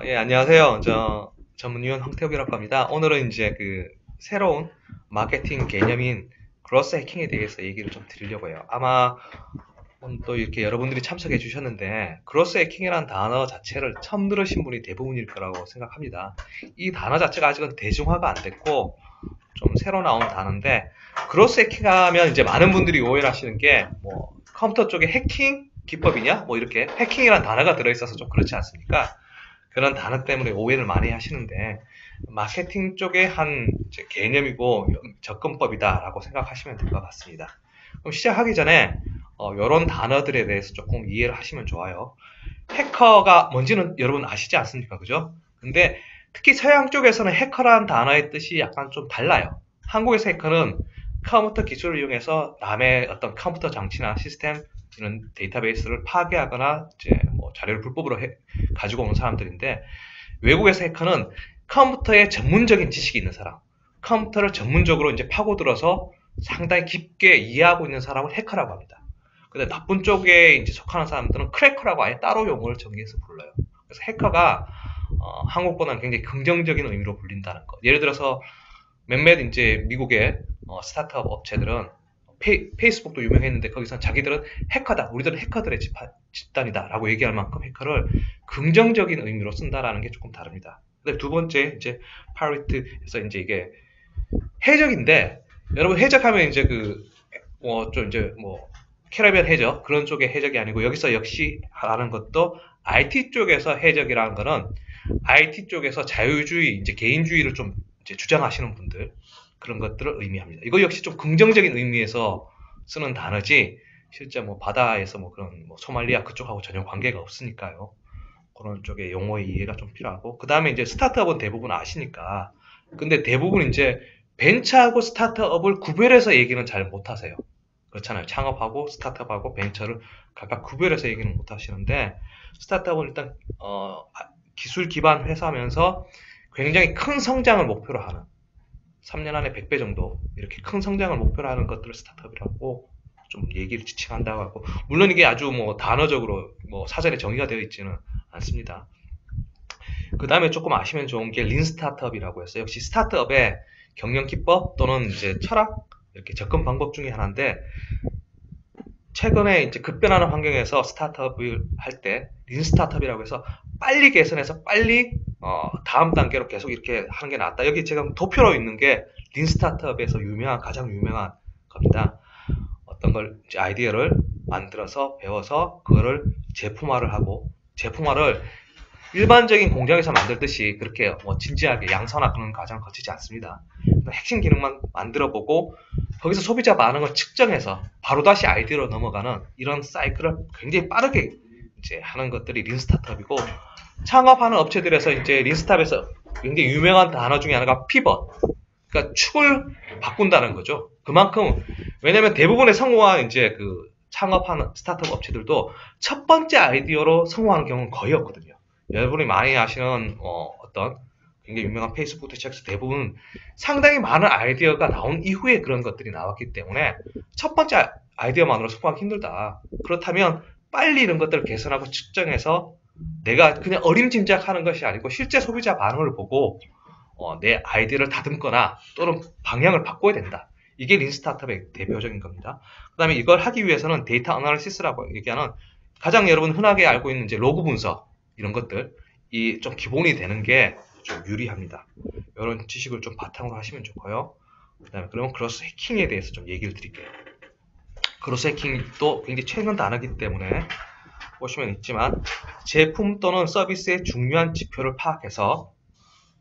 예, 안녕하세요. 저 전문위원 황태욱이라고 합니다. 오늘은 이제 그 새로운 마케팅 개념인 그로스 해킹에 대해서 얘기를 좀 드리려고 해요. 아마 또 이렇게 여러분들이 참석해 주셨는데 그로스 해킹이라는 단어 자체를 처음 들으신 분이 대부분일 거라고 생각합니다. 이 단어 자체가 아직은 대중화가 안 됐고 좀 새로 나온 단어인데 그로스 해킹하면 이제 많은 분들이 오해를 하시는 게 뭐 컴퓨터 쪽에 해킹 기법이냐 뭐 이렇게 해킹이라는 단어가 들어있어서 좀 그렇지 않습니까? 그런 단어 때문에 오해를 많이 하시는데 마케팅 쪽의 한 개념이고 접근법이다라고 생각하시면 될 것 같습니다. 그럼 시작하기 전에 이런 단어들에 대해서 조금 이해를 하시면 좋아요. 해커가 뭔지는 여러분 아시지 않습니까? 그죠? 근데 특히 서양 쪽에서는 해커라는 단어의 뜻이 약간 좀 달라요. 한국에서 해커는 컴퓨터 기술을 이용해서 남의 어떤 컴퓨터 장치나 시스템 이런 데이터베이스를 파괴하거나 이제 뭐 자료를 불법으로 가지고 오는 사람들인데 외국에서 해커는 컴퓨터에 전문적인 지식이 있는 사람, 컴퓨터를 전문적으로 이제 파고들어서 상당히 깊게 이해하고 있는 사람을 해커라고 합니다. 근데 나쁜 쪽에 이제 속하는 사람들은 크래커라고 아예 따로 용어를 정해서 불러요. 그래서 해커가 한국보다는 굉장히 긍정적인 의미로 불린다는 것. 예를 들어서 몇몇 이제 미국의 스타트업 업체들은 페이스북도 유명했는데 거기서 자기들은 해커다. 우리들은 해커들의 집단이다라고 얘기할 만큼 해커를 긍정적인 의미로 쓴다라는 게 조금 다릅니다. 근데 두 번째 이제 파리트에서 이제 이게 해적인데 여러분 해적하면 이제 그 뭐 좀 이제 뭐 캐러비안 해적 그런 쪽의 해적이 아니고 여기서 역시 하라는 것도 IT 쪽에서 해적이라는 거는 IT 쪽에서 자유주의 이제 개인주의를 좀 이제 주장하시는 분들 그런 것들을 의미합니다. 이거 역시 좀 긍정적인 의미에서 쓰는 단어지 실제 뭐 바다에서 뭐 그런 뭐 소말리아 그쪽하고 전혀 관계가 없으니까요. 그런 쪽의 용어의 이해가 좀 필요하고 그 다음에 이제 스타트업은 대부분 아시니까 근데 대부분 이제 벤처하고 스타트업을 구별해서 얘기는 잘 못하세요. 그렇잖아요. 창업하고 스타트업하고 벤처를 각각 구별해서 얘기는 못하시는데 스타트업은 일단 기술 기반 회사면서 굉장히 큰 성장을 목표로 하는 3년 안에 100배 정도 이렇게 큰 성장을 목표로 하는 것들을 스타트업이라고 좀 얘기를 지칭한다고 하고 물론 이게 아주 뭐 단어적으로 뭐 사전에 정의가 되어 있지는 않습니다. 그 다음에 조금 아시면 좋은 게 린 스타트업이라고 했어요. 역시 스타트업의 경영 기법 또는 이제 철학 이렇게 접근 방법 중에 하나인데 최근에 이제 급변하는 환경에서 스타트업을 할 때 린 스타트업이라고 해서 빨리 개선해서 빨리 다음 단계로 계속 이렇게 하는 게 낫다. 여기 지금 도표로 있는 게 린 스타트업에서 가장 유명한 겁니다. 어떤 걸 아이디어를 만들어서 배워서 그거를 제품화를 하고 제품화를 일반적인 공장에서 만들듯이 그렇게 뭐 진지하게 양산화 그런 과정을 거치지 않습니다. 핵심 기능만 만들어보고 거기서 소비자 반응을 측정해서 바로 다시 아이디어로 넘어가는 이런 사이클을 굉장히 빠르게 이제 하는 것들이 린 스타트업이고 창업하는 업체들에서 이제 린 스타트업에서 굉장히 유명한 단어 중에 하나가 피벗. 그러니까 축을 바꾼다는 거죠. 그만큼 왜냐하면 대부분의 성공한 이제 그 창업하는 스타트업 업체들도 첫 번째 아이디어로 성공하는 경우는 거의 없거든요. 여러분이 많이 아시는 어떤 굉장히 유명한 페이스북 대책에서 대부분 상당히 많은 아이디어가 나온 이후에 그런 것들이 나왔기 때문에 첫 번째 아이디어만으로 성공하기 힘들다. 그렇다면 빨리 이런 것들을 개선하고 측정해서 내가 그냥 어림짐작하는 것이 아니고 실제 소비자 반응을 보고 내 아이디어를 다듬거나 또는 방향을 바꿔야 된다. 이게 린 스타트업의 대표적인 겁니다. 그 다음에 이걸 하기 위해서는 데이터 어나리시스라고 얘기하는 가장 여러분 흔하게 알고 있는 이제 로그 분석 이런 것들 이 좀 기본이 되는 게 좀 유리합니다. 이런 지식을 좀 바탕으로 하시면 좋고요. 그다음에 그러면 크로스 해킹에 대해서 좀 얘기를 드릴게요. 크로스 해킹도 굉장히 최근 단어이기 때문에 보시면 있지만 제품 또는 서비스의 중요한 지표를 파악해서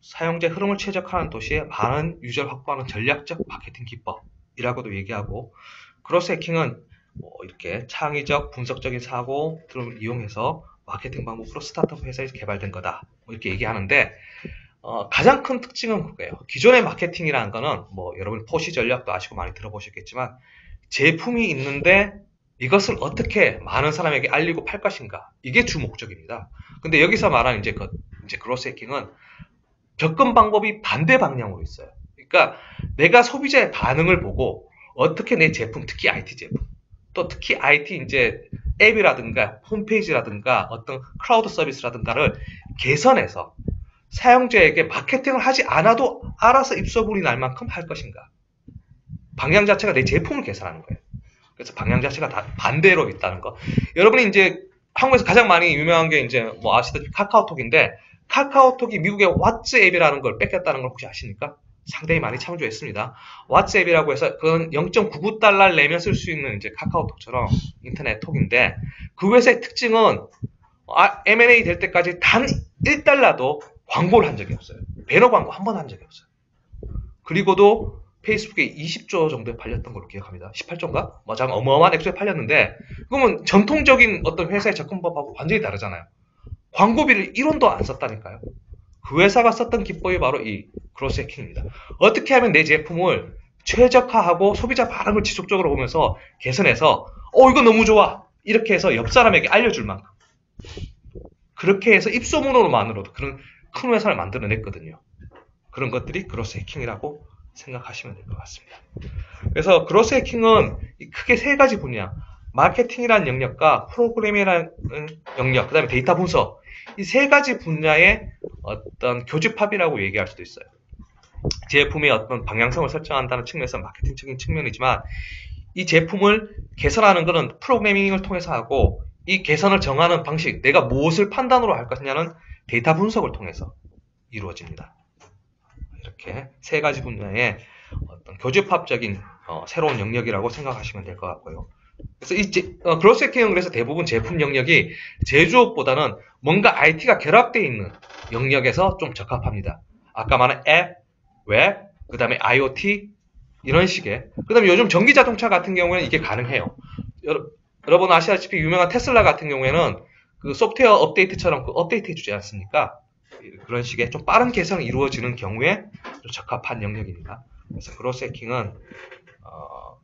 사용자 흐름을 최적화하는 도시에 많은 유저를 확보하는 전략적 마케팅 기법이라고도 얘기하고 크로스 해킹은 뭐 이렇게 창의적 분석적인 사고들을 이용해서 마케팅 방법으로 스타트업 회사에서 개발된 거다 뭐 이렇게 얘기하는데 가장 큰 특징은 그거예요. 기존의 마케팅이라는 거는 뭐 여러분 포시 전략도 아시고 많이 들어보셨겠지만 제품이 있는데 이것을 어떻게 많은 사람에게 알리고 팔 것인가 이게 주 목적입니다. 근데 여기서 말하는 이제 크로스 해킹은 접근 방법이 반대 방향으로 있어요. 그러니까 내가 소비자의 반응을 보고 어떻게 내 제품, 특히 IT 제품 또 특히 IT 이제 앱이라든가 홈페이지라든가 어떤 클라우드 서비스라든가를 개선해서 사용자에게 마케팅을 하지 않아도 알아서 입소문이 날 만큼 할 것인가. 방향 자체가 내 제품을 개선하는 거예요. 그래서 방향 자체가 다 반대로 있다는 거. 여러분이 이제 한국에서 가장 많이 유명한 게 이제 뭐 아시다시피 카카오톡인데, 카카오톡이 미국의 왓츠 앱이라는 걸 뺏겼다는 걸 혹시 아십니까? 상당히 많이 창조했습니다. 왓츠 앱이라고 해서 그건 0.99달러를 내면 쓸 수 있는 이제 카카오톡처럼 인터넷 톡인데, 그 회사의 특징은 M&A 될 때까지 단 1달러도 광고를 한 적이 없어요. 배너 광고 한 번 한 적이 없어요. 그리고도 페이스북에 20조 정도에 팔렸던 걸로 기억합니다. 18조인가? 뭐 참 어마어마한 액수에 팔렸는데, 그러면 전통적인 어떤 회사의 접근법하고 완전히 다르잖아요. 광고비를 1원도 안 썼다니까요. 그 회사가 썼던 기법이 바로 이 그로스 해킹입니다. 어떻게 하면 내 제품을 최적화하고 소비자 반응을 지속적으로 보면서 개선해서 이거 너무 좋아 이렇게 해서 옆 사람에게 알려줄 만큼, 그렇게 해서 입소문으로만으로도 그런 큰 회사를 만들어냈거든요. 그런 것들이 그로스 해킹이라고 생각하시면 될 것 같습니다. 그래서 그로스 해킹은 크게 세 가지 분야, 마케팅이라는 영역과 프로그래밍이라는 영역, 그 다음에 데이터 분석, 이 세 가지 분야의 어떤 교집합이라고 얘기할 수도 있어요. 제품의 어떤 방향성을 설정한다는 측면에서 마케팅적인 측면이지만, 이 제품을 개선하는 것은 프로그래밍을 통해서 하고, 이 개선을 정하는 방식, 내가 무엇을 판단으로 할 것이냐는 데이터 분석을 통해서 이루어집니다. 이렇게 세 가지 분야의 어떤 교집합적인 새로운 영역이라고 생각하시면 될 것 같고요. 그래서 이 그로스 해킹은 그래서 대부분 제품 영역이 제조업보다는 뭔가 IT가 결합되어 있는 영역에서 좀 적합합니다. 아까 말한 앱, 웹, 그 다음에 IoT 이런 식의, 그 다음에 요즘 전기자동차 같은 경우에는 이게 가능해요. 여러분 아시다시피 유명한 테슬라 같은 경우에는 그 소프트웨어 업데이트처럼 그 업데이트 해주지 않습니까? 그런 식의 좀 빠른 개선이 이루어지는 경우에 좀 적합한 영역입니다. 그래서 그로스 해킹은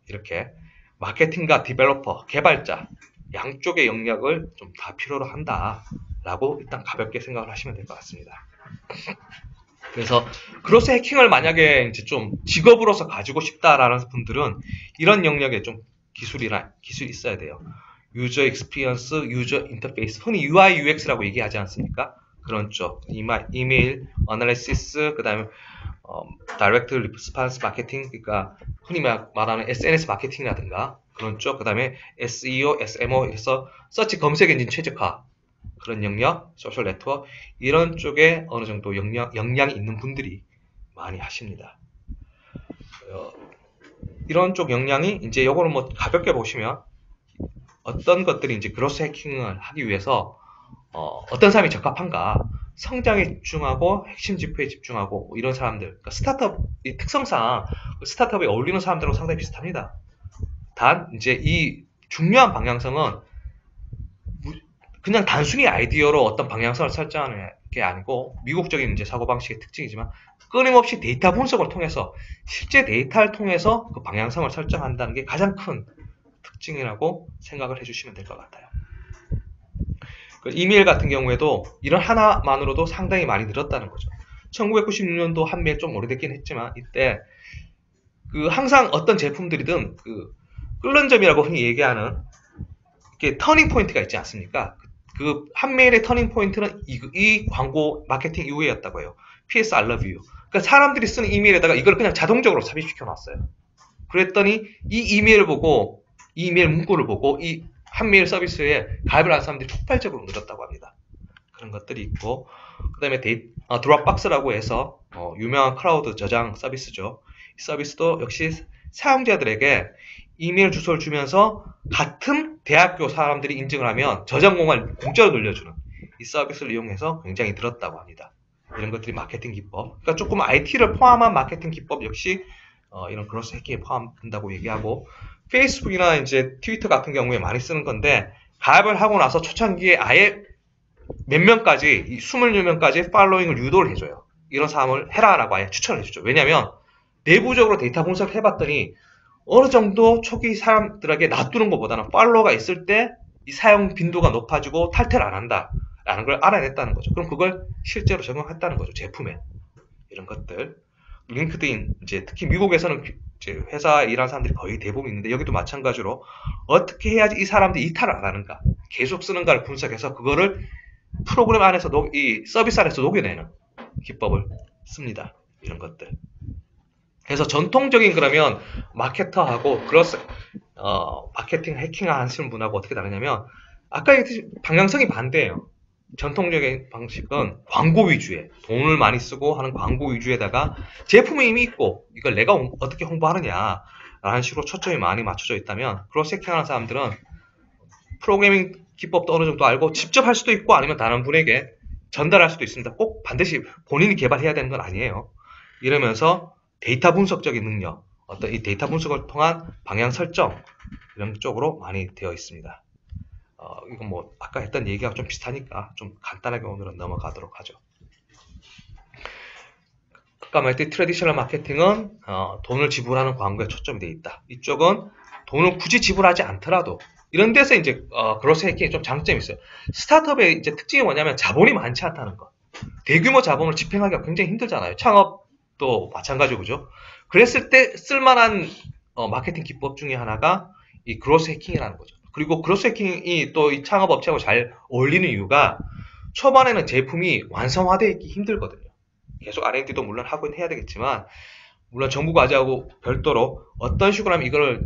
이렇게 마케팅과 디벨로퍼, 개발자 양쪽의 영역을 좀 다 필요로 한다라고 일단 가볍게 생각을 하시면 될 것 같습니다. 그래서 그로스 해킹을 만약에 이제 좀 직업으로서 가지고 싶다라는 분들은 이런 영역에 좀 기술이 있어야 돼요. 유저 익스피리언스, 유저 인터페이스, 흔히 UI, UX라고 얘기하지 않습니까? 그런 쪽, 이메일 어널리시스, 그 다음에 다이렉트 리스폰스 마케팅, 그러니까 흔히 말하는 SNS 마케팅이라든가 그런 쪽, 그 다음에 SEO, SMO 해서 서치 검색 엔진 최적화, 그런 영역, 소셜 네트워크 이런 쪽에 어느 정도 역량이 있는 분들이 많이 하십니다. 이런 쪽 역량이 이제 요거는 뭐 가볍게 보시면 어떤 것들이 이제 그로스 해킹을 하기 위해서 어떤 사람이 적합한가, 성장에 집중하고 핵심 지표에 집중하고 뭐 이런 사람들, 그러니까 스타트업의 특성상 스타트업에 어울리는 사람들하고 상당히 비슷합니다. 단 이제 이 중요한 방향성은 그냥 단순히 아이디어로 어떤 방향성을 설정하는 게 아니고, 미국적인 이제 사고방식의 특징이지만 끊임없이 데이터 분석을 통해서 실제 데이터를 통해서 그 방향성을 설정한다는 게 가장 큰 특징이라고 생각을 해주시면 될 것 같아요. 그 이메일 같은 경우에도 이런 하나만으로도 상당히 많이 늘었다는 거죠. 1996년도 한메일 좀 오래됐긴 했지만 이때 그 항상 어떤 제품들이든 그 끓는 점이라고 흔히 얘기하는 이렇게 터닝 포인트가 있지 않습니까? 그 한메일의 터닝 포인트는 이 광고 마케팅 이후에였다고 해요. PS I love you. 그러니까 사람들이 쓰는 이메일에다가 이걸 그냥 자동적으로 삽입시켜 놨어요. 그랬더니 이 이메일을 보고, 이 이메일 문구를 보고 이 한메일 서비스에 가입을 한 사람들이 폭발적으로 늘었다고 합니다. 그런 것들이 있고, 그 다음에 드롭박스라고 해서 유명한 클라우드 저장 서비스죠. 이 서비스도 역시 사용자들에게 이메일 주소를 주면서 같은 대학교 사람들이 인증을 하면 저장 공간을 공짜로 늘려주는 이 서비스를 이용해서 굉장히 늘었다고 합니다. 이런 것들이 마케팅 기법, 그러니까 조금 IT를 포함한 마케팅 기법 역시 이런 그로스 해킹에 포함된다고 얘기하고, 페이스북이나 이제 트위터 같은 경우에 많이 쓰는 건데, 가입을 하고 나서 초창기에 아예 몇 명까지, 20명까지 팔로잉을 유도를 해줘요. 이런 사람을 해라라고 아예 추천을 해주죠. 왜냐면 내부적으로 데이터 분석을 해봤더니 어느 정도 초기 사람들에게 놔두는 것보다는 팔로워가 있을 때 이 사용 빈도가 높아지고 탈퇴를 안 한다라는 걸 알아냈다는 거죠. 그럼 그걸 실제로 적용했다는 거죠. 제품에. 이런 것들. 링크드인, 이제 특히 미국에서는 이제 회사에 일하는 사람들이 거의 대부분 있는데 여기도 마찬가지로 어떻게 해야지 이 사람들이 이탈을 안 하는가, 계속 쓰는가를 분석해서 그거를 프로그램 안에서 이 서비스 안에서 녹여내는 기법을 씁니다. 이런 것들. 그래서 전통적인 그러면 마케터하고 마케팅 해킹 하시는 분하고 어떻게 다르냐면 아까 얘기했듯이 방향성이 반대예요. 전통적인 방식은 광고 위주에 돈을 많이 쓰고 하는 광고 위주에다가 제품이 이미 있고 이걸 내가 어떻게 홍보하느냐 라는 식으로 초점이 많이 맞춰져 있다면 크로스 해킹하는 사람들은 프로그래밍 기법도 어느 정도 알고 직접 할 수도 있고 아니면 다른 분에게 전달할 수도 있습니다. 꼭 반드시 본인이 개발해야 되는 건 아니에요. 이러면서 데이터 분석적인 능력, 어떤 이 데이터 분석을 통한 방향 설정 이런 쪽으로 많이 되어 있습니다. 이건 뭐 아까 했던 얘기가 좀 비슷하니까 좀 간단하게 오늘은 넘어가도록 하죠. 아까 말했듯이 트래디셔널 마케팅은 돈을 지불하는 광고에 초점이 되어 있다. 이쪽은 돈을 굳이 지불하지 않더라도 이런 데서 이제 그로스 해킹의 좀 장점이 있어요. 스타트업의 이제 특징이 뭐냐면 자본이 많지 않다는 것. 대규모 자본을 집행하기가 굉장히 힘들잖아요. 창업도 마찬가지고 그죠? 그랬을 때 쓸만한 마케팅 기법 중에 하나가 이 그로스 해킹이라는 거죠. 그리고 그로스 해킹이 또 이 창업 업체하고 잘 어울리는 이유가 초반에는 제품이 완성화되어 있기 힘들거든요. 계속 R&D도 물론 하고 해야 되겠지만 물론 정부 과제하고 별도로 어떤 식으로 하면 이걸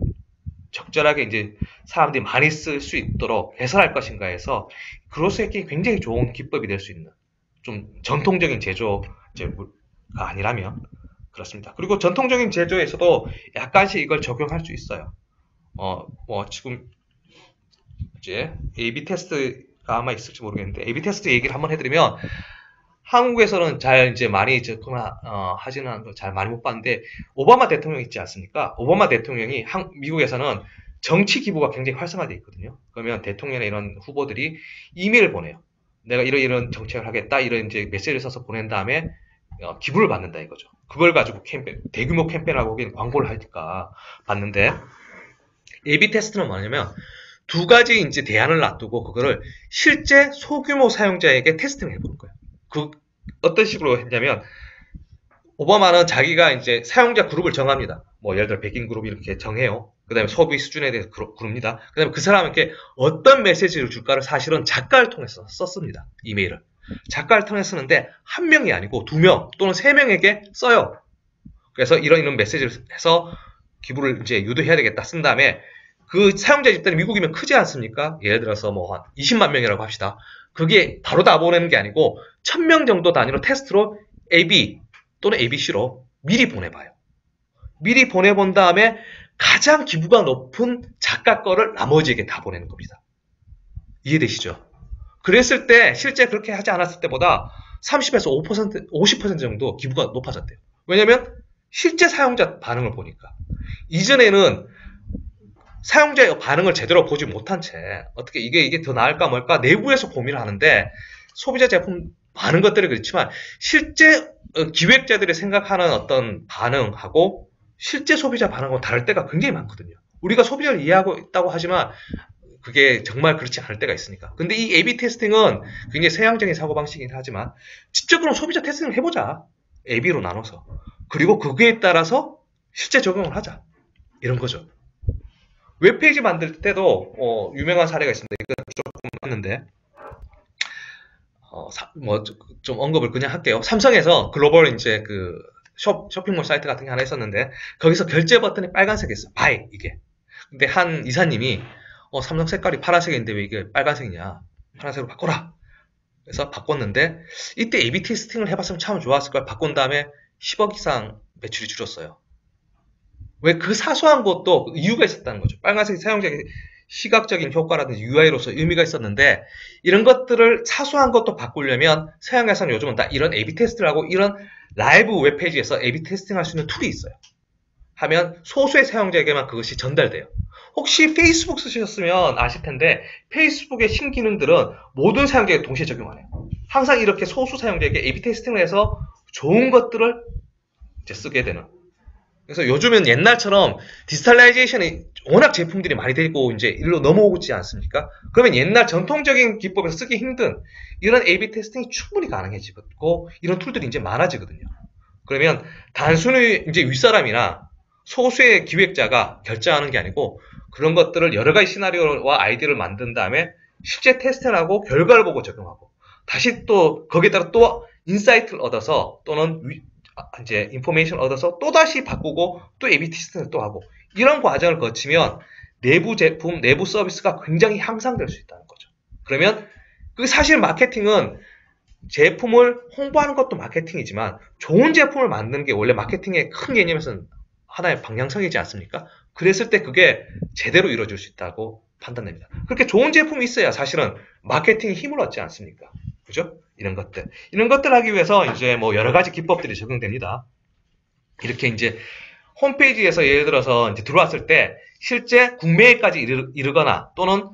적절하게 이제 사람들이 많이 쓸 수 있도록 개선할 것인가 해서 그로스 해킹이 굉장히 좋은 기법이 될 수 있는 좀 전통적인 제조가 아니라면 그렇습니다. 그리고 전통적인 제조에서도 약간씩 이걸 적용할 수 있어요. 지금 이제 A/B 테스트가 아마 있을지 모르겠는데 A/B 테스트 얘기를 한번 해드리면 한국에서는 잘 이제 많이 하지는 않고 잘 많이 못 봤는데 오바마 대통령 있지 않습니까? 오바마 대통령이 미국에서는 정치 기부가 굉장히 활성화되어 있거든요. 그러면 대통령이나 이런 후보들이 이메일을 보내요. 내가 이런 정책을 하겠다 이런 이제 메시지를 써서 보낸 다음에 기부를 받는다 이거죠. 그걸 가지고 대규모 캠페인하고 거기는 광고를 하니까 받는데 A/B 테스트는 뭐냐면 두 가지 이제 대안을 놔두고 그거를 실제 소규모 사용자에게 테스팅을 해보는 거예요. 어떤 식으로 했냐면 오바마는 자기가 이제 사용자 그룹을 정합니다. 뭐 예를 들어 백인 그룹 이렇게 정해요. 그 다음에 소비 수준에 대해서 그룹니다. 그 다음에 그 사람에게 어떤 메시지를 줄까를 사실은 작가를 통해서 썼습니다. 이메일을. 작가를 통해서 쓰는데 한 명이 아니고 2명 또는 3명에게 써요. 그래서 이런 메시지를 해서 기부를 이제 유도해야 되겠다 쓴 다음에 그 사용자 집단이 미국이면 크지 않습니까? 예를 들어서 뭐 한 20만 명이라고 합시다. 그게 바로 다 보내는 게 아니고 1000명 정도 단위로 테스트로 AB 또는 ABC로 미리 보내봐요. 미리 보내본 다음에 가장 기부가 높은 작가 거를 나머지에게 다 보내는 겁니다. 이해되시죠? 그랬을 때 실제 그렇게 하지 않았을 때보다 30에서 5%, 50% 정도 기부가 높아졌대요. 왜냐면 실제 사용자 반응을 보니까. 이전에는 사용자의 반응을 제대로 보지 못한 채 어떻게 이게 더 나을까 뭘까 내부에서 고민을 하는데 소비자 제품 많은 것들이 그렇지만 실제 기획자들이 생각하는 어떤 반응하고 실제 소비자 반응하고 다를 때가 굉장히 많거든요. 우리가 소비자를 이해하고 있다고 하지만 그게 정말 그렇지 않을 때가 있으니까. 근데 이 A/B 테스팅은 굉장히 서양적인 사고방식이긴 하지만 직접 그럼 소비자 테스팅을 해보자. A/B로 나눠서. 그리고 거기에 따라서 실제 적용을 하자. 이런 거죠. 웹페이지 만들 때도 유명한 사례가 있습니다. 이거 조금 맞는데 좀 언급을 그냥 할게요. 삼성에서 글로벌 이제 그 쇼핑몰 사이트 같은 게 하나 있었는데 거기서 결제 버튼이 빨간색이었어. 바이 이게. 근데 한 이사님이 삼성 색깔이 파란색인데 왜 이게 빨간색이냐? 파란색으로 바꿔라. 그래서 바꿨는데 이때 A/B 테스팅을 해봤으면 참 좋았을 걸. 바꾼 다음에 10억 이상 매출이 줄었어요. 왜 그 사소한 것도 이유가 있었다는 거죠. 빨간색 사용자의 시각적인 효과라든지 UI로서 의미가 있었는데 이런 것들을 사소한 것도 바꾸려면 서양에서는 요즘은 다 이런 A/B 테스트를 하고 이런 라이브 웹페이지에서 A/B 테스팅 할 수 있는 툴이 있어요. 하면 소수의 사용자에게만 그것이 전달돼요. 혹시 페이스북 쓰셨으면 아실 텐데 페이스북의 신기능들은 모든 사용자에게 동시에 적용 안 해요. 항상 이렇게 소수 사용자에게 A/B 테스팅을 해서 좋은 것들을 이제 쓰게 되는. 그래서 요즘은 옛날처럼 디지털라이제이션이 워낙 제품들이 많이 되고 이제 일로 넘어오고 있지 않습니까? 그러면 옛날 전통적인 기법에서 쓰기 힘든 이런 A/B 테스팅이 충분히 가능해지고 이런 툴들이 이제 많아지거든요. 그러면 단순히 이제 윗사람이나 소수의 기획자가 결정하는 게 아니고 그런 것들을 여러 가지 시나리오와 아이디어를 만든 다음에 실제 테스트를 하고 결과를 보고 적용하고 다시 또 거기에 따라 또 인사이트를 얻어서 또는 이제 인포메이션을 얻어서 또 다시 바꾸고 또 A/B 테스트를 또 하고 이런 과정을 거치면 내부 제품, 내부 서비스가 굉장히 향상될 수 있다는 거죠. 그러면 그 사실 마케팅은 제품을 홍보하는 것도 마케팅이지만 좋은 제품을 만드는 게 원래 마케팅의 큰 개념에서는 하나의 방향성이지 않습니까? 그랬을 때 그게 제대로 이루어질 수 있다고 판단됩니다. 그렇게 좋은 제품이 있어야 사실은 마케팅이 힘을 얻지 않습니까? 그죠? 이런 것들 하기 위해서 이제 뭐 여러 가지 기법들이 적용됩니다. 이렇게 이제 홈페이지에서 예를 들어서 이제 들어왔을 때 실제 구매까지 이르거나 또는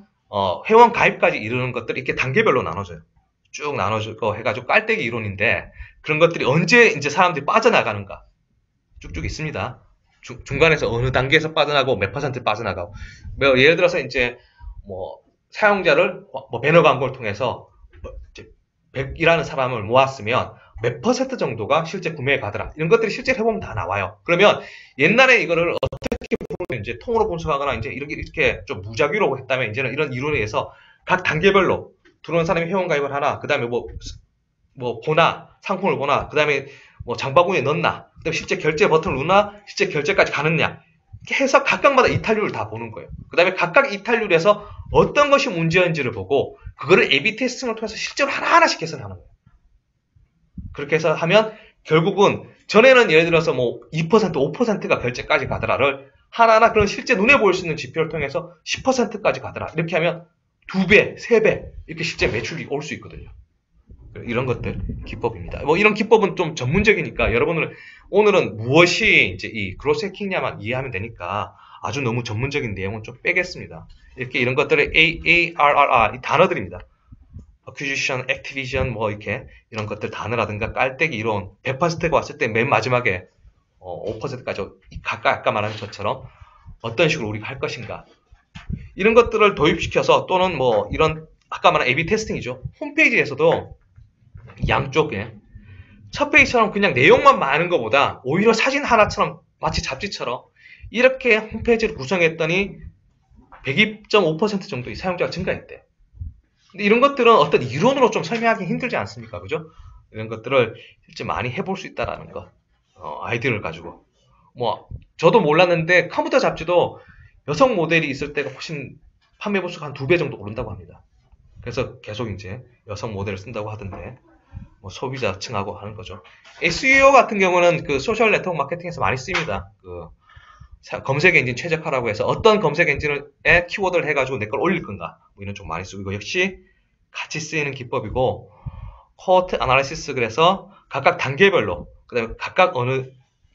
회원 가입까지 이르는 것들이 이렇게 단계별로 나눠져요. 쭉 나눠주고 해가지고 깔때기 이론인데 그런 것들이 언제 이제 사람들이 빠져나가는가 쭉쭉 있습니다. 중간에서 어느 단계에서 빠져나가고 몇 퍼센트 빠져나가고 뭐 예를 들어서 이제 뭐 사용자를 뭐 배너 광고를 통해서 100이라는 사람을 모았으면 몇 퍼센트 정도가 실제 구매에 가더라. 이런 것들이 실제 해보면 다 나와요. 그러면 옛날에 이거를 어떻게 보면 이제 통으로 분석하거나 이제 이렇게 좀 무작위로 했다면 이제는 이런 이론에 의해서 각 단계별로 들어온 사람이 회원 가입을 하나, 그 다음에 뭐 보나, 상품을 보나, 그 다음에 뭐 장바구니에 넣나, 그 다음에 실제 결제 버튼을 누르나, 실제 결제까지 가느냐. 이렇게 해서 각각마다 이탈률을 다 보는 거예요. 그 다음에 각각 이탈률에서 어떤 것이 문제인지를 보고, 그거를 A/B 테스팅을 통해서 실제로 하나하나씩 개선하는 거예요. 그렇게 해서 하면, 결국은, 전에는 예를 들어서 뭐 2%, 5%가 결제까지 가더라를 하나하나 그런 실제 눈에 보일 수 있는 지표를 통해서 10%까지 가더라. 이렇게 하면 2배, 3배, 이렇게 실제 매출이 올 수 있거든요. 이런 것들, 기법입니다. 뭐 이런 기법은 좀 전문적이니까 여러분은 오늘은 무엇이 이제 이 그로스 해킹냐만 이해하면 되니까 아주 너무 전문적인 내용은 좀 빼겠습니다. 이렇게 이런 것들을 ARR, 이 단어들입니다. Acquisition, Activation, 뭐 이렇게 이런 것들 단어라든가 깔때기 이론, 100%가 왔을 때 맨 마지막에 5%까지 아까 말한 것처럼 어떤 식으로 우리가 할 것인가. 이런 것들을 도입시켜서 또는 뭐 이런 아까 말한 A/B 테스팅이죠. 홈페이지에서도 양쪽에 첫 페이지처럼 그냥 내용만 많은 것보다 오히려 사진 하나처럼 마치 잡지처럼 이렇게 홈페이지를 구성했더니 102.5% 정도의 사용자가 증가했대. 근데 이런 것들은 어떤 이론으로 좀 설명하기 힘들지 않습니까? 그죠? 이런 것들을 실제 많이 해볼 수 있다라는 것. 아이디어를 가지고. 뭐 저도 몰랐는데 컴퓨터 잡지도 여성 모델이 있을 때가 훨씬 판매 보수가 한 2배 정도 오른다고 합니다. 그래서 계속 이제 여성 모델을 쓴다고 하던데 뭐 소비자층하고 하는 거죠. SEO 같은 경우는 그 소셜 네트워크 마케팅에서 많이 쓰입니다. 그 검색 엔진 최적화라고 해서 어떤 검색 엔진에 키워드를 해가지고 내 걸 올릴 건가 뭐 이런 쪽 많이 쓰고 이거 역시 같이 쓰이는 기법이고 코어트 아나리시스 그래서 각각 단계별로 그다음에 각각 어느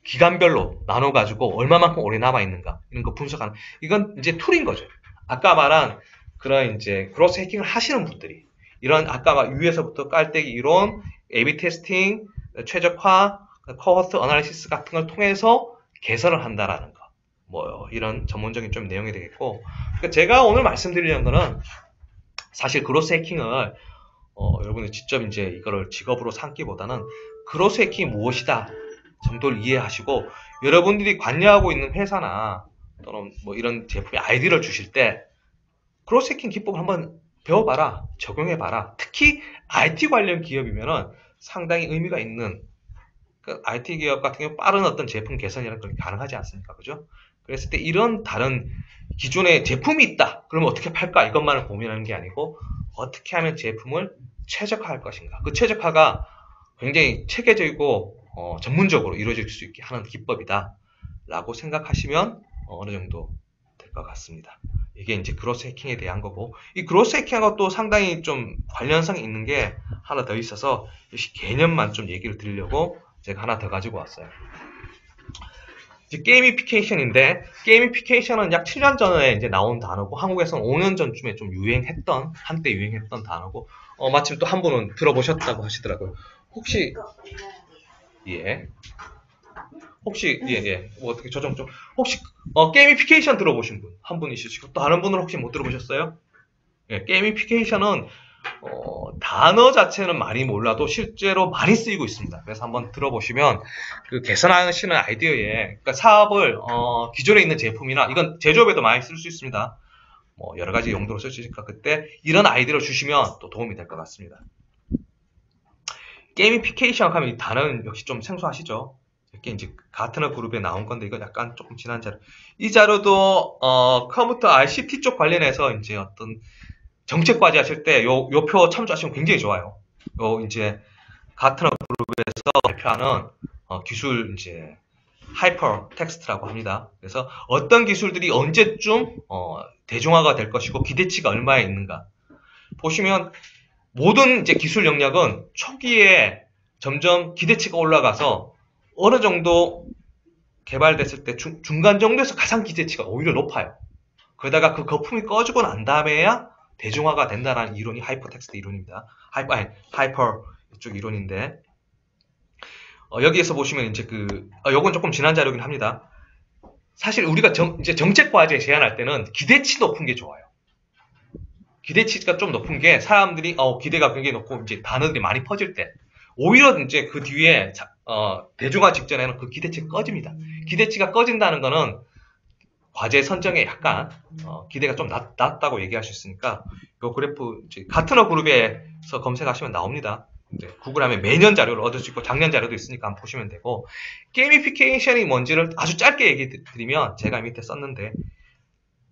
기간별로 나눠가지고 얼마만큼 오래 남아있는가 이런 거 분석하는 이건 이제 툴인 거죠. 아까 말한 그런 이제 그로스 해킹을 하시는 분들이 이런 아까 막 위에서부터 깔때기 이론, A/B 테스팅, 최적화, 코어트 어나리시스 같은 걸 통해서 개선을 한다라는 거. 뭐 이런 전문적인 좀 내용이 되겠고 그러니까 제가 오늘 말씀드리려는 거는 사실 그로스 해킹을 여러분이 직접 이제 이거를 직업으로 삼기보다는 그로스 해킹이 무엇이다 정도를 이해하시고 여러분들이 관여하고 있는 회사나 또는 뭐 이런 제품의 아이디어를 주실 때 그로스 해킹 기법을 한번 배워봐라, 적용해봐라. 특히 IT 관련 기업이면은 상당히 의미가 있는 그 IT 기업 같은 경우 빠른 어떤 제품 개선이라는 건 가능하지 않습니까? 그죠? 그랬을 때 이런 다른 기존에 제품이 있다. 그러면 어떻게 팔까? 이것만을 고민하는 게 아니고 어떻게 하면 제품을 최적화할 것인가. 그 최적화가 굉장히 체계적이고 전문적으로 이루어질 수 있게 하는 기법이다. 라고 생각하시면 어느 정도 될 것 같습니다. 이게 이제 그로스 해킹에 대한 거고 이 그로스 해킹하고 또 상당히 좀 관련성이 있는 게 하나 더 있어서 이 개념만 좀 얘기를 드리려고 제가 하나 더 가지고 왔어요. 이제 게이미피케이션인데 게이미피케이션은 약 7년 전에 이제 나온 단어고 한국에서는 5년 전쯤에 좀 유행했던 한때 유행했던 단어고 마침 또 한 분은 들어보셨다고 하시더라고요. 혹시 예. 혹시 뭐 어떻게 조정 좀 혹시 게이미피케이션 들어보신 분 한 분 있으시고 또 다른 분은 혹시 못 들어보셨어요? 예, 게이미피케이션은 단어 자체는 많이 몰라도 실제로 많이 쓰이고 있습니다. 그래서 한번 들어보시면 그 개선하시는 아이디어에 그러니까 사업을 기존에 있는 제품이나 이건 제조업에도 많이 쓸 수 있습니다. 뭐 여러 가지 용도로 쓸 수 있으니까 그때 이런 아이디어를 주시면 또 도움이 될 것 같습니다. 게이미피케이션 하면 이 단어는 역시 좀 생소하시죠? 이렇게 이제 가트너 그룹에 나온 건데 이거 약간 조금 지난 자료. 이 자료도 컴퓨터 ICT 쪽 관련해서 이제 어떤 정책 과제 하실 때 요 표 참조하시면 굉장히 좋아요. 요 이제 가트너 그룹에서 발표하는 기술 이제 하이퍼 텍스트라고 합니다. 그래서 어떤 기술들이 언제쯤 대중화가 될 것이고 기대치가 얼마에 있는가 보시면 모든 이제 기술 영역은 초기에 점점 기대치가 올라가서 어느 정도 개발됐을 때 중간 정도에서 가장 기대치가 오히려 높아요. 그러다가 그 거품이 꺼지고 난 다음에야 대중화가 된다는 이론이 하이퍼텍스트 이론입니다. 하이퍼 이쪽 이론인데 여기에서 보시면 이제 요건 조금 지난 자료긴 합니다. 사실 우리가 이제 정책 과제 제안할 때는 기대치 높은 게 좋아요. 기대치가 좀 높은 게 사람들이 기대가 굉장히 높고 이제 단어들이 많이 퍼질 때 오히려 이제 그 뒤에 대중화 직전에는 그 기대치가 꺼집니다. 기대치가 꺼진다는 거는 과제 선정에 약간 기대가 좀 낮다고 얘기할 수 있으니까 이 그래프 이제 가트너 그룹에서 검색하시면 나옵니다. 구글하면 매년 자료를 얻을 수 있고 작년 자료도 있으니까 한번 보시면 되고 게이미피케이션이 뭔지를 아주 짧게 얘기 드리면 제가 밑에 썼는데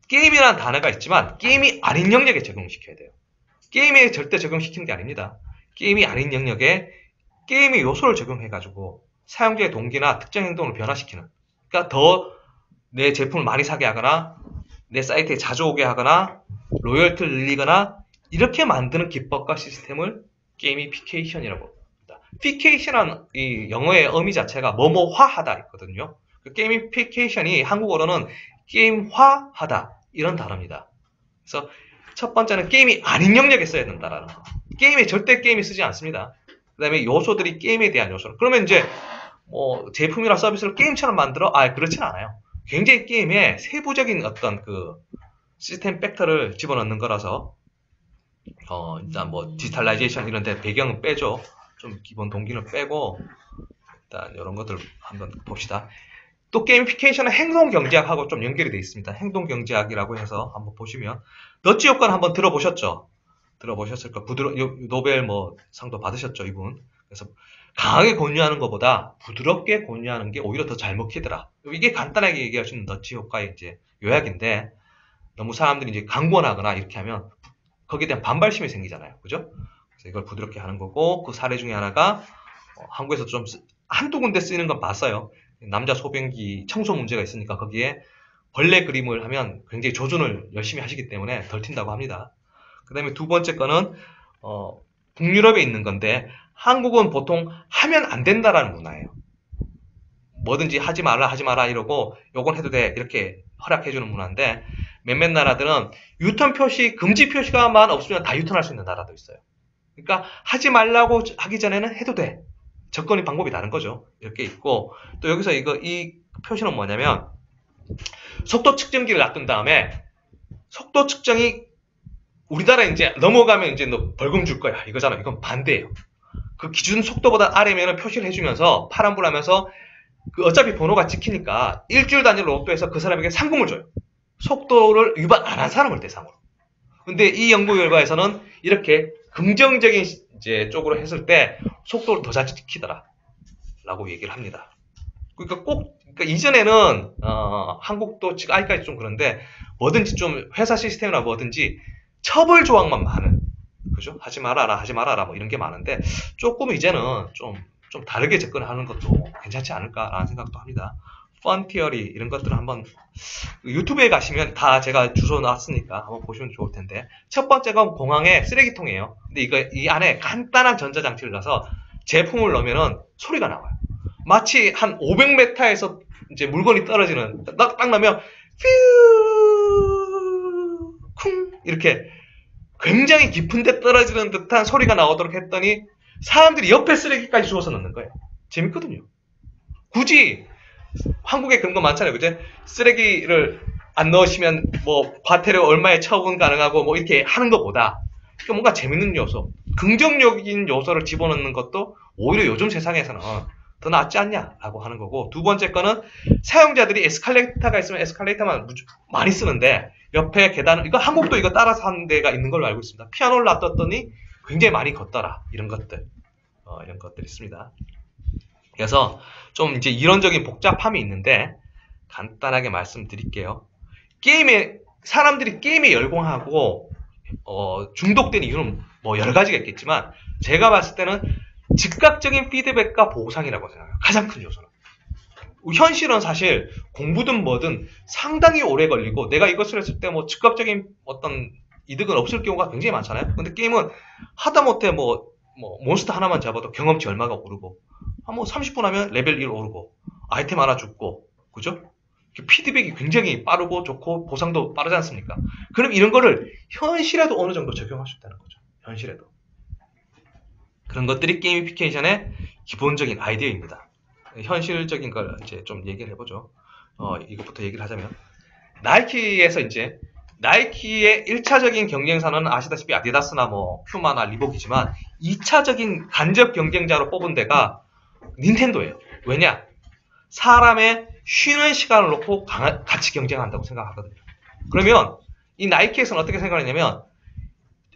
게임이라는 단어가 있지만 게임이 아닌 영역에 적용시켜야 돼요. 게임에 절대 적용시키는 게 아닙니다. 게임이 아닌 영역에 게임의 요소를 적용해가지고 사용자의 동기나 특정 행동을 변화시키는 그러니까 더 내 제품을 많이 사게 하거나 내 사이트에 자주 오게 하거나 로열티를 늘리거나 이렇게 만드는 기법과 시스템을 게이미피케이션이라고 합니다. 피케이션은 이 영어의 의미 자체가 뭐뭐화하다 있거든요. 그 게이미피케이션이 한국어로는 게임화하다 이런 단어입니다. 그래서 첫 번째는 게임이 아닌 영역에 써야 된다라는 거. 게임에 절대 게임이 쓰지 않습니다. 그 다음에 요소들이 게임에 대한 요소를. 그러면 이제 제품이나 서비스를 게임처럼 만들어? 그렇진 않아요. 굉장히 게임에 세부적인 어떤 그 시스템 팩터를 집어넣는 거라서 일단 뭐 디지털라이제이션 이런 데 배경은 빼죠. 좀 기본 동기는 빼고 일단 이런 것들 한번 봅시다. 또 게이미피케이션은 행동 경제학하고 좀 연결이 되어 있습니다. 행동 경제학이라고 해서 한번 보시면 너치 효과는 한번 들어보셨죠? 들어보셨을 거 노벨 뭐 상도 받으셨죠, 이분. 그래서 강하게 권유하는 것보다 부드럽게 권유하는 게 오히려 더 잘 먹히더라. 이게 간단하게 얘기할 수 있는 너치 효과의 이제 요약인데 너무 사람들이 이제 강권하거나 이렇게 하면 거기에 대한 반발심이 생기잖아요. 그죠? 그래서 이걸 부드럽게 하는 거고 그 사례 중에 하나가 한국에서 좀 한두 군데 쓰이는 건 봤어요. 남자 소변기 청소 문제가 있으니까 거기에 벌레 그림을 하면 굉장히 조준을 열심히 하시기 때문에 덜 튄다고 합니다. 그 다음에 두 번째 거는 북유럽에 있는 건데 한국은 보통 하면 안 된다라는 문화예요. 뭐든지 하지 마라 이러고 요건 해도 돼 이렇게 허락해주는 문화인데 몇몇 나라들은 유턴 표시 금지 표시가만 없으면 다 유턴할 수 있는 나라도 있어요. 그러니까 하지 말라고 하기 전에는 해도 돼. 접근의 방법이 다른 거죠. 이렇게 있고 또 여기서 이 표시는 뭐냐면 속도 측정기를 놔둔 다음에 속도 측정이 우리나라에 이제 넘어가면 이제 너 벌금 줄 거야 이거잖아. 이건 반대예요. 그 기준 속도보다 아래면 표시를 해주면서 파란불하면서 그 어차피 번호가 찍히니까 일주일 단위로 로또해서 그 사람에게 상금을 줘요. 속도를 위반 안 한 사람을 대상으로. 근데 이 연구 결과에서는 이렇게 긍정적인 이제 쪽으로 했을 때 속도를 더 잘 지키더라 라고 얘기를 합니다. 그러니까 이전에는 한국도 지금 아직까지 좀 그런데 뭐든지 좀 회사 시스템이나 뭐든지 처벌 조항만 많은 그죠? 하지 말아라 뭐 이런 게 많은데 조금 이제는 좀 다르게 접근하는 것도 괜찮지 않을까라는 생각도 합니다. 펀티어리 이런 것들은 한번 유튜브에 가시면 다 제가 주소 놨으니까 한번 보시면 좋을 텐데 첫 번째가 공항의 쓰레기통이에요. 근데 이 안에 간단한 전자장치를 넣어서 제품을 넣으면은 소리가 나와요. 마치 한 500m에서 이제 물건이 떨어지는 딱 넣으면 쿵 이렇게 굉장히 깊은데 떨어지는 듯한 소리가 나오도록 했더니 사람들이 옆에 쓰레기까지 주워서 넣는 거예요. 재밌거든요. 굳이 한국에 그런 거 많잖아요. 그죠? 쓰레기를 안 넣으시면 뭐 과태료 얼마에 처분 가능하고 뭐 이렇게 하는 것보다 그러니까 뭔가 재밌는 요소, 긍정적인 요소를 집어넣는 것도 오히려 요즘 세상에서는 더 낫지 않냐라고 하는 거고, 두 번째 거는 사용자들이 에스컬레이터가 있으면 에스컬레이터만 많이 쓰는데 옆에 계단을, 이거 한국도 이거 따라서 하는 데가 있는 걸로 알고 있습니다. 피아노를 놔뒀더니 굉장히 많이 걷더라, 이런 것들, 이런 것들이 있습니다. 그래서 좀 이제 이론적인 복잡함이 있는데 간단하게 말씀드릴게요. 사람들이 게임에 열광하고 중독된 이유는 뭐 여러 가지가 있겠지만, 제가 봤을 때는 즉각적인 피드백과 보상이라고 생각해요. 가장 큰 요소는. 현실은 사실 공부든 뭐든 상당히 오래 걸리고, 내가 이것을 했을 때 뭐 즉각적인 어떤 이득은 없을 경우가 굉장히 많잖아요. 근데 게임은 하다못해 몬스터 하나만 잡아도 경험치 얼마가 오르고, 뭐 30분 하면 레벨 1 오르고, 아이템 하나 죽고, 그죠? 피드백이 굉장히 빠르고 좋고 보상도 빠르지 않습니까? 그럼 이런 거를 현실에도 어느 정도 적용할 수 있다는 거죠. 현실에도. 그런 것들이 게이미피케이션의 기본적인 아이디어입니다. 현실적인 걸 이제 좀 얘기를 해보죠. 이것부터 얘기를 하자면, 나이키에서 이제, 나이키의 1차적인 경쟁사는 아시다시피 아디다스나 뭐 퓨마나 리복이지만 2차적인 간접 경쟁자로 뽑은 데가 닌텐도예요. 왜냐? 사람의 쉬는 시간을 놓고 같이 경쟁한다고 생각하거든요. 그러면 이 나이키에서는 어떻게 생각하냐면,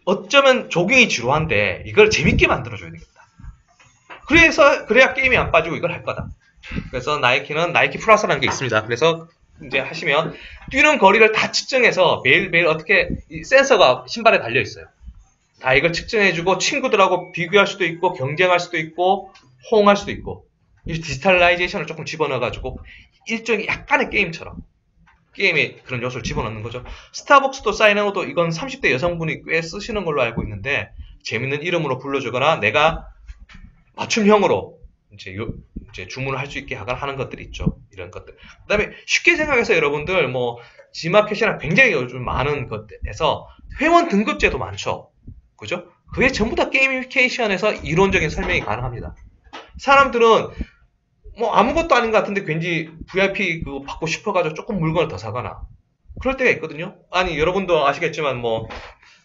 어쩌면 조깅이 지루한데 이걸 재밌게 만들어줘야 되겠다. 그래야 게임이 안 빠지고 이걸 할 거다. 그래서 나이키는 나이키 플러스라는 게 있습니다. 그래서 이제 하시면 뛰는 거리를 다 측정해서 매일매일 어떻게 센서가 신발에 달려 있어요. 다 이걸 측정해주고 친구들하고 비교할 수도 있고 경쟁할 수도 있고 호응할 수도 있고, 이 디지털라이제이션을 조금 집어넣어가지고 일종의 약간의 게임처럼 게임에 그런 요소를 집어넣는 거죠. 스타벅스도 사인아웃도 이건 30대 여성분이 꽤 쓰시는 걸로 알고 있는데, 재밌는 이름으로 불러주거나 내가 맞춤형으로 이제 주문을 할 수 있게 하는 것들이 있죠. 이런 것들. 그 다음에 쉽게 생각해서 여러분들 뭐 지마켓이나 굉장히 요즘 많은 것에서 회원 등급제도 많죠. 그죠? 그게 전부 다 게이미피케이션에서 이론적인 설명이 가능합니다. 사람들은 뭐 아무것도 아닌 것 같은데 괜히 VIP 그거 받고 싶어가지고 조금 물건을 더 사거나 그럴 때가 있거든요. 아니 여러분도 아시겠지만 뭐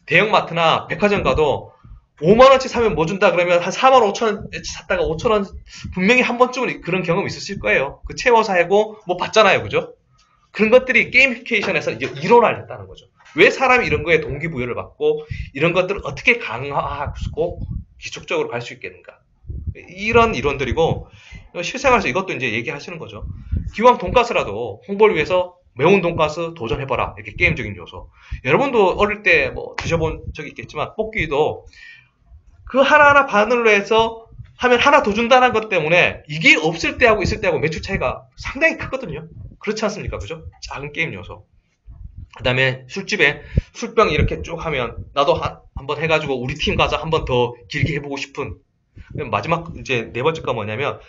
대형마트나 백화점 가도 5만원치 사면 뭐 준다 그러면 한 4만 5천원치 샀다가 5천원 분명히 한 번쯤은 그런 경험 있으실 거예요. 그 채워서 하고 뭐 받잖아요. 그죠? 그런 것들이 게이미피케이션에서 이제 이론화했다는 거죠. 왜 사람이 이런 거에 동기부여를 받고 이런 것들을 어떻게 강화하고 기초적으로 갈 수 있겠는가. 이런 이론들이고, 실생활에서 이것도 이제 얘기하시는 거죠. 기왕 돈가스라도 홍보를 위해서 매운 돈가스 도전해봐라. 이렇게 게임적인 요소. 여러분도 어릴 때 뭐 드셔본 적이 있겠지만, 볶기도 그 하나하나 바늘로 해서 하면 하나 더 준다는 것 때문에 이게 없을 때하고 있을 때하고 매출 차이가 상당히 크거든요. 그렇지 않습니까? 그죠? 작은 게임 요소. 그 다음에 술집에 술병 이렇게 쭉 하면 나도 한번 해가지고 우리 팀 가서 한번 더 길게 해보고 싶은. 마지막 이제 네 번째 거 뭐냐면,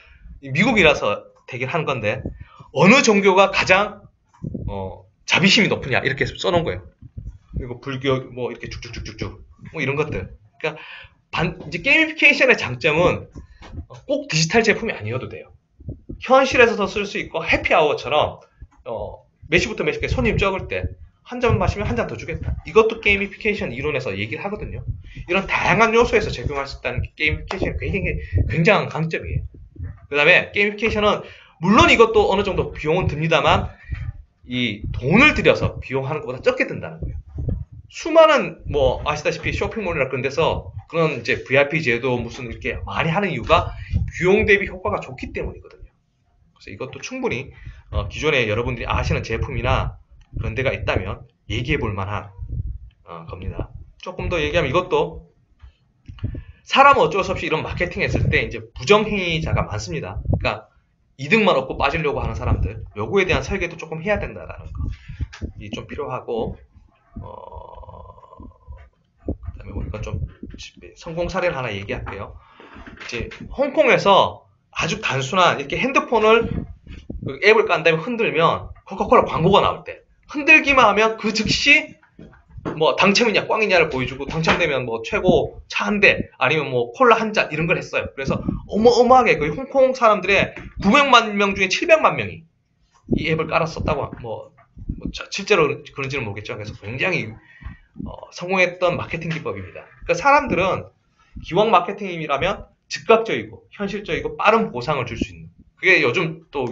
미국이라서 대결하는 건데 어느 종교가 가장 자비심이 높으냐 이렇게 써놓은 거예요. 그리고 불교 뭐 이렇게 쭉쭉쭉쭉쭉 뭐 이런 것들. 그러니까 이제 게이미피케이션의 장점은 꼭 디지털 제품이 아니어도 돼요. 현실에서도 쓸 수 있고, 해피아워처럼 몇 시부터 몇 시까지 손님 적을 때 한 잔 마시면 한 잔 더 주겠다. 이것도 게이미피케이션 이론에서 얘기를 하거든요. 이런 다양한 요소에서 적용할 수 있다는 게 게이미피케이션의 굉장한 강점이에요. 그 다음에 게이미피케이션은 물론 이것도 어느 정도 비용은 듭니다만, 이 돈을 들여서 비용하는 것보다 적게 든다는 거예요. 수많은 뭐 아시다시피 쇼핑몰이나 그런 데서 그런 이제 VIP 제도 무슨 이렇게 많이 하는 이유가 비용 대비 효과가 좋기 때문이거든요. 그래서 이것도 충분히 기존에 여러분들이 아시는 제품이나 그런 데가 있다면 얘기해 볼 만한 겁니다. 조금 더 얘기하면, 이것도 사람은 어쩔 수 없이 이런 마케팅 했을 때 이제 부정행위자가 많습니다. 그러니까 이득만 얻고 빠지려고 하는 사람들, 요거에 대한 설계도 조금 해야 된다라는 거. 이 좀 필요하고, 그다음에 뭐 이건 좀 성공 사례를 하나 얘기할게요. 이제 홍콩에서 아주 단순한 이렇게 핸드폰을 앱을 깐 다음에 흔들면 코카콜라 광고가 나올 때 흔들기만 하면 그 즉시 뭐 당첨이냐 꽝이냐를 보여주고, 당첨되면 뭐 최고 차 한 대 아니면 뭐 콜라 한 잔 이런 걸 했어요. 그래서 어마어마하게 거의 홍콩 사람들의 900만 명 중에 700만 명이 이 앱을 깔았었다고, 뭐 실제로 그런지는 모르겠죠. 그래서 굉장히 성공했던 마케팅 기법입니다. 그러니까 사람들은 기왕 마케팅이라면 즉각적이고 현실적이고 빠른 보상을 줄 수 있는, 그게 요즘 또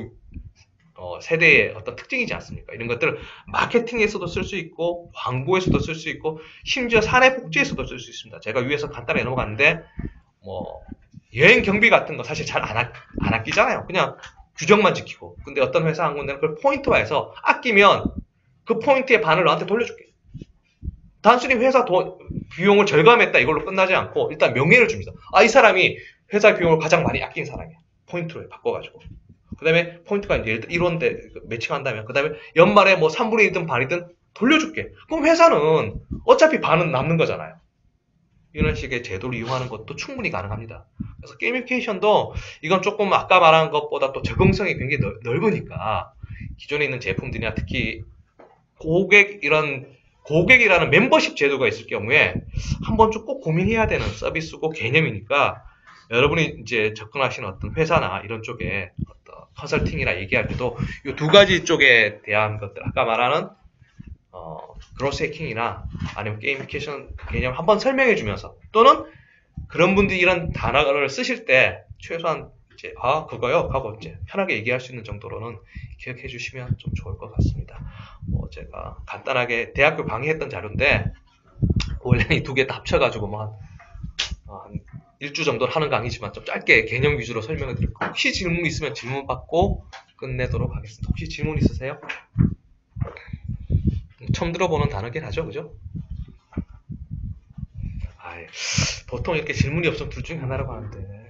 세대의 어떤 특징이지 않습니까? 이런 것들을 마케팅에서도 쓸 수 있고 광고에서도 쓸 수 있고 심지어 사내 복지에서도 쓸 수 있습니다. 제가 위에서 간단하게 넘어갔는데 뭐 여행 경비 같은 거 사실 잘 안 아끼잖아요. 그냥 규정만 지키고. 근데 어떤 회사 한 군데는 그걸 포인트화해서 아끼면 그 포인트의 반을 너한테 돌려줄게. 단순히 회사 비용을 절감했다 이걸로 끝나지 않고 일단 명예를 줍니다. 아, 이 사람이 회사 비용을 가장 많이 아낀 사람이야. 포인트로 바꿔가지고. 그 다음에 포인트가 이제 예를 들어 1원대 매칭한다면 그 다음에 연말에 뭐 3분의 1든 반이든 돌려줄게. 그럼 회사는 어차피 반은 남는 거잖아요. 이런 식의 제도를 이용하는 것도 충분히 가능합니다. 그래서 게이미피케이션도 이건 조금 아까 말한 것보다 또 적응성이 굉장히 넓으니까 기존에 있는 제품들이나 특히 고객이라는 멤버십 제도가 있을 경우에 한번 좀 꼭 고민해야 되는 서비스고 개념이니까 여러분이 이제 접근하시는 어떤 회사나 이런 쪽에 어떤 컨설팅이나 얘기할 때도 이 두 가지 쪽에 대한 것들, 아까 말하는 그로스 해킹이나 아니면 게이미피케이션 개념 한번 설명해 주면서, 또는 그런 분들이 이런 단어를 쓰실 때 최소한 이제 그거요 하고 이제 편하게 얘기할 수 있는 정도로는 기억해 주시면 좀 좋을 것 같습니다. 제가 간단하게 대학교 강의했던 자료인데 원래는 이 두 개 다 합쳐가지고 한 일주 정도 하는 강의지만 좀 짧게 개념 위주로 설명을 드릴게요. 혹시 질문 있으면 질문 받고 끝내도록 하겠습니다. 혹시 질문 있으세요? 처음 들어보는 단어긴 하죠, 그죠? 보통 이렇게 질문이 없으면 둘 중에 하나라고 하는데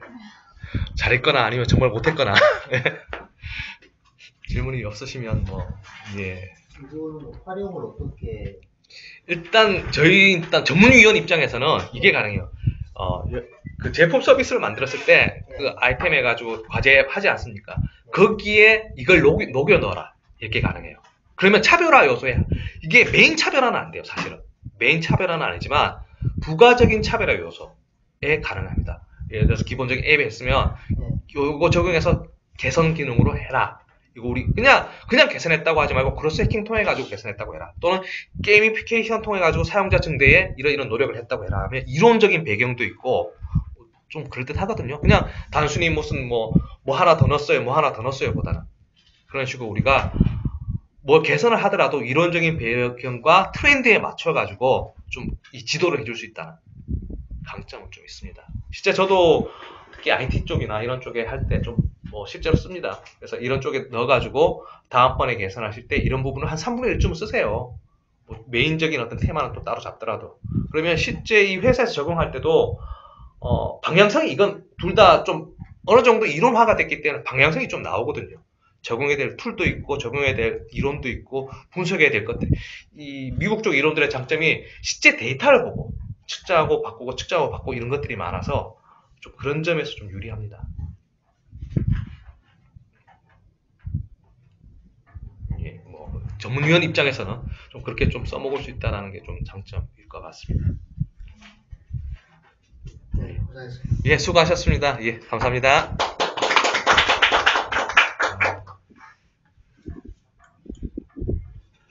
잘했거나 아니면 정말 못했거나 질문이 없으시면 예. 이거는 활용을 어떻게? 일단 전문위원 입장에서는 이게 가능해요. 그 제품 서비스를 만들었을 때 그 아이템 해가지고 과제 하지 않습니까? 거기에 이걸 녹여 넣어라, 이렇게 가능해요. 그러면 차별화 요소에, 이게 메인 차별화는 안 돼요, 사실은. 메인 차별화는 아니지만 부가적인 차별화 요소에 가능합니다. 예를 들어서 기본적인 앱에 했으면 요거 적용해서 개선 기능으로 해라. 이거 우리 그냥 개선했다고 하지 말고 크로스 해킹 통해 가지고 개선했다고 해라. 또는 게이미피케이션 통해 가지고 사용자 증대에 이런 노력을 했다고 해라 하면 이론적인 배경도 있고 좀 그럴듯하거든요. 그냥 단순히 무슨 뭐 하나 더 넣었어요 보다는 그런 식으로 우리가 뭐 개선을 하더라도 이론적인 배경과 트렌드에 맞춰 가지고 좀 이 지도를 해줄 수 있다는 강점은 좀 있습니다. 실제 저도 특히 IT 쪽이나 이런 쪽에 할 때 좀 실제로 씁니다. 그래서 이런 쪽에 넣어가지고 다음번에 개선하실 때 이런 부분을 한 3분의 1쯤 쓰세요. 메인적인 어떤 테마는 또 따로 잡더라도. 그러면 실제 이 회사에서 적용할 때도 방향성이, 이건 둘 다 좀 어느 정도 이론화가 됐기 때문에 방향성이 좀 나오거든요. 적용해야 될 툴도 있고 적용해야 될 이론도 있고 분석해야 될 것들. 이 미국 쪽 이론들의 장점이 실제 데이터를 보고 측정하고 바꾸고 이런 것들이 많아서 좀 그런 점에서 좀 유리합니다. 예, 전문위원 입장에서는 좀 그렇게 좀 써먹을 수 있다는 게 좀 장점일 것 같습니다. 네, 고생하셨습니다. 예, 수고하셨습니다. 예, 감사합니다.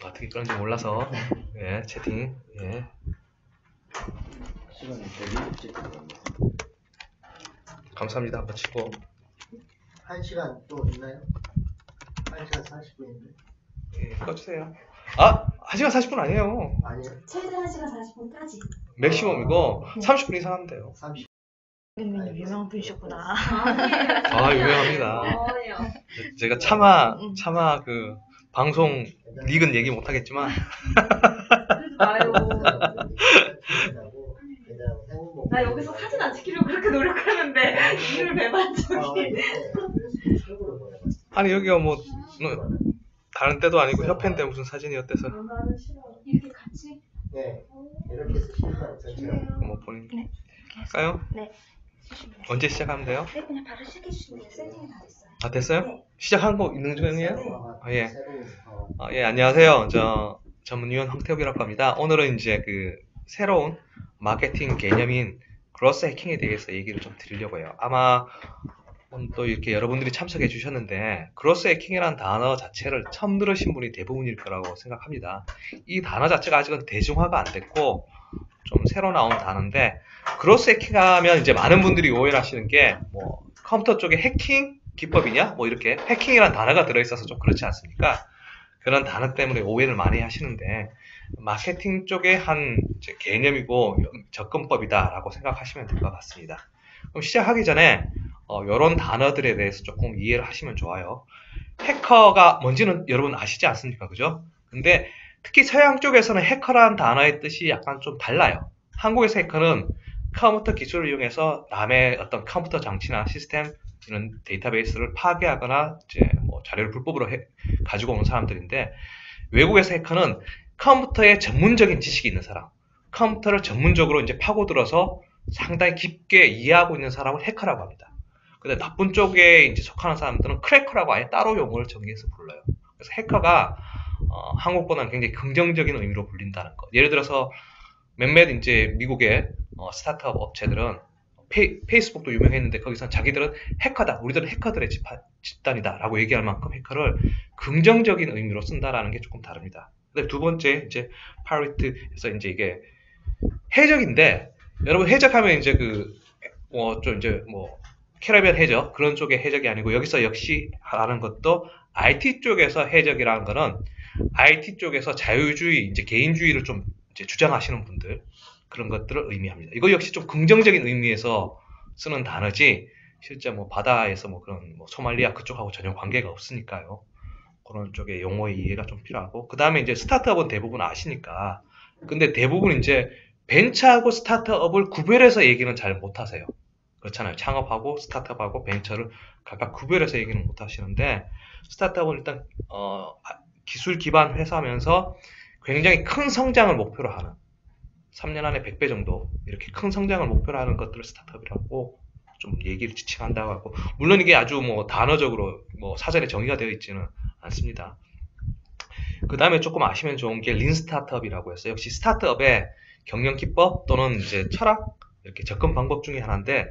어떻게 그런지 몰라서 예, 채팅 예. 시간이 되게 일찍 들어갔네요. 감사합니다. 한번 치고 1시간 또 있나요? 1시간 40분인데. 예, 꺼주세요. 1시간 40분 아니에요. 아니요. 최대 1시간 40분까지. 맥시멈이고 30분 이상 하면 돼요. 30. 유명한 분이셨구나. 유명합니다. 제가 차마 그 방송 닉은 얘기 못 하겠지만 아유. 나 여기서 사진 안 찍히려고 그렇게 노력하는데 이를 배반 적이. 아니 여기가 다른 때도 아니고 협회인데 무슨 사진이 어때서? 이렇게 같이? 네. 이렇게 해서 시간 전체가. 본인 네. 할까요? 네. 언제 시작하면 돼요? 네, 그냥 바로 시작해 주시면 돼요. 세팅이 다 됐어요. 다 됐어요? 네. 시작한 거 있는 중이에요? 네. 예. 예, 안녕하세요. 저 전문위원 황태엽이라고 합니다. 오늘은 이제 그 새로운 마케팅 개념인 그로스 해킹에 대해서 얘기를 좀 드리려고 해요. 아마 또 이렇게 여러분들이 참석해 주셨는데 그로스 해킹이라는 단어 자체를 처음 들으신 분이 대부분일 거라고 생각합니다. 이 단어 자체가 아직은 대중화가 안 됐고 좀 새로 나온 단어인데 그로스 해킹하면 이제 많은 분들이 오해를 하시는 게 뭐 컴퓨터 쪽에 해킹 기법이냐 뭐 이렇게 해킹이라는 단어가 들어있어서 좀 그렇지 않습니까? 그런 단어 때문에 오해를 많이 하시는데 마케팅 쪽의 한 이제 개념이고 접근법이다라고 생각하시면 될 것 같습니다. 그럼 시작하기 전에 이런 단어들에 대해서 조금 이해를 하시면 좋아요. 해커가 뭔지는 여러분 아시지 않습니까? 그죠? 근데 특히 서양 쪽에서는 해커라는 단어의 뜻이 약간 좀 달라요. 한국에서 해커는 컴퓨터 기술을 이용해서 남의 어떤 컴퓨터 장치나 시스템 이런 데이터베이스를 파괴하거나 이제 뭐 자료를 불법으로 가지고 오는 사람들인데 외국에서 해커는 컴퓨터에 전문적인 지식이 있는 사람, 컴퓨터를 전문적으로 이제 파고들어서 상당히 깊게 이해하고 있는 사람을 해커라고 합니다. 근데 나쁜 쪽에 이제 속하는 사람들은 크래커라고 아예 따로 용어를 정의해서 불러요. 그래서 해커가 한국보다는 굉장히 긍정적인 의미로 불린다는 것. 예를 들어서 몇몇 이제 미국의 스타트업 업체들은 페이스북도 유명했는데 거기서 자기들은 해커다, 우리들은 해커들의 집단이다 라고 얘기할 만큼 해커를 긍정적인 의미로 쓴다라는 게 조금 다릅니다. 근데 두 번째 이제 파리트에서 이제 이게 해적인데 여러분 해적하면 이제 좀 이제 캐리비안 해적 그런 쪽의 해적이 아니고 여기서 역시 하는 것도 IT 쪽에서 해적이라는 거는 IT 쪽에서 자유주의 이제 개인주의를 좀 이제 주장하시는 분들 그런 것들을 의미합니다. 이거 역시 좀 긍정적인 의미에서 쓰는 단어지 실제 뭐 바다에서 뭐 그런 뭐 소말리아 그쪽하고 전혀 관계가 없으니까요. 그런 쪽의 용어의 이해가 좀 필요하고 그 다음에 이제 스타트업은 대부분 아시니까 근데 대부분 이제 벤처하고 스타트업을 구별해서 얘기는 잘 못하세요. 그렇잖아요. 창업하고 스타트업하고 벤처를 각각 구별해서 얘기는 못하시는데 스타트업은 일단 기술 기반 회사면서 굉장히 큰 성장을 목표로 하는 3년 안에 100배 정도 이렇게 큰 성장을 목표로 하는 것들을 스타트업이라고 좀 얘기를 지칭한다고 하고 물론 이게 아주 뭐 단어적으로 뭐 사전에 정의가 되어 있지는 않습니다. 그 다음에 조금 아시면 좋은 게 린 스타트업이라고 해서 역시 스타트업의 경영 기법 또는 이제 철학 이렇게 접근 방법 중에 하나인데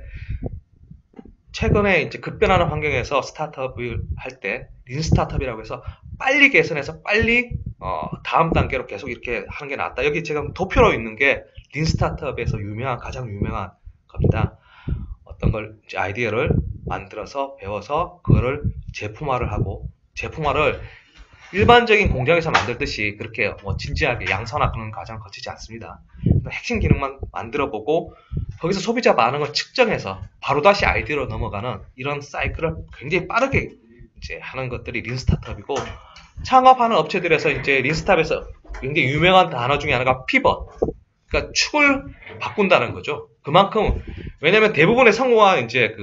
최근에 이제 급변하는 환경에서 스타트업을 할 때 린 스타트업이라고 해서 빨리 개선해서 빨리 다음 단계로 계속 이렇게 하는 게 낫다. 여기 제가 도표로 있는 게 린 스타트업에서 가장 유명한 겁니다. 어떤 걸 이제 아이디어를 만들어서 배워서 그거를 제품화를 하고 제품화를 일반적인 공장에서 만들듯이 그렇게 뭐 진지하게 양산화 그런 과정을 거치지 않습니다. 핵심 기능만 만들어보고 거기서 소비자 반응을 측정해서 바로 다시 아이디어로 넘어가는 이런 사이클을 굉장히 빠르게 이제 하는 것들이 린 스타트업이고 창업하는 업체들에서 이제 린 스타트업에서 굉장히 유명한 단어 중에 하나가 피벗. 그러니까 축을 바꾼다는 거죠. 그만큼 왜냐면 대부분의 성공한 이제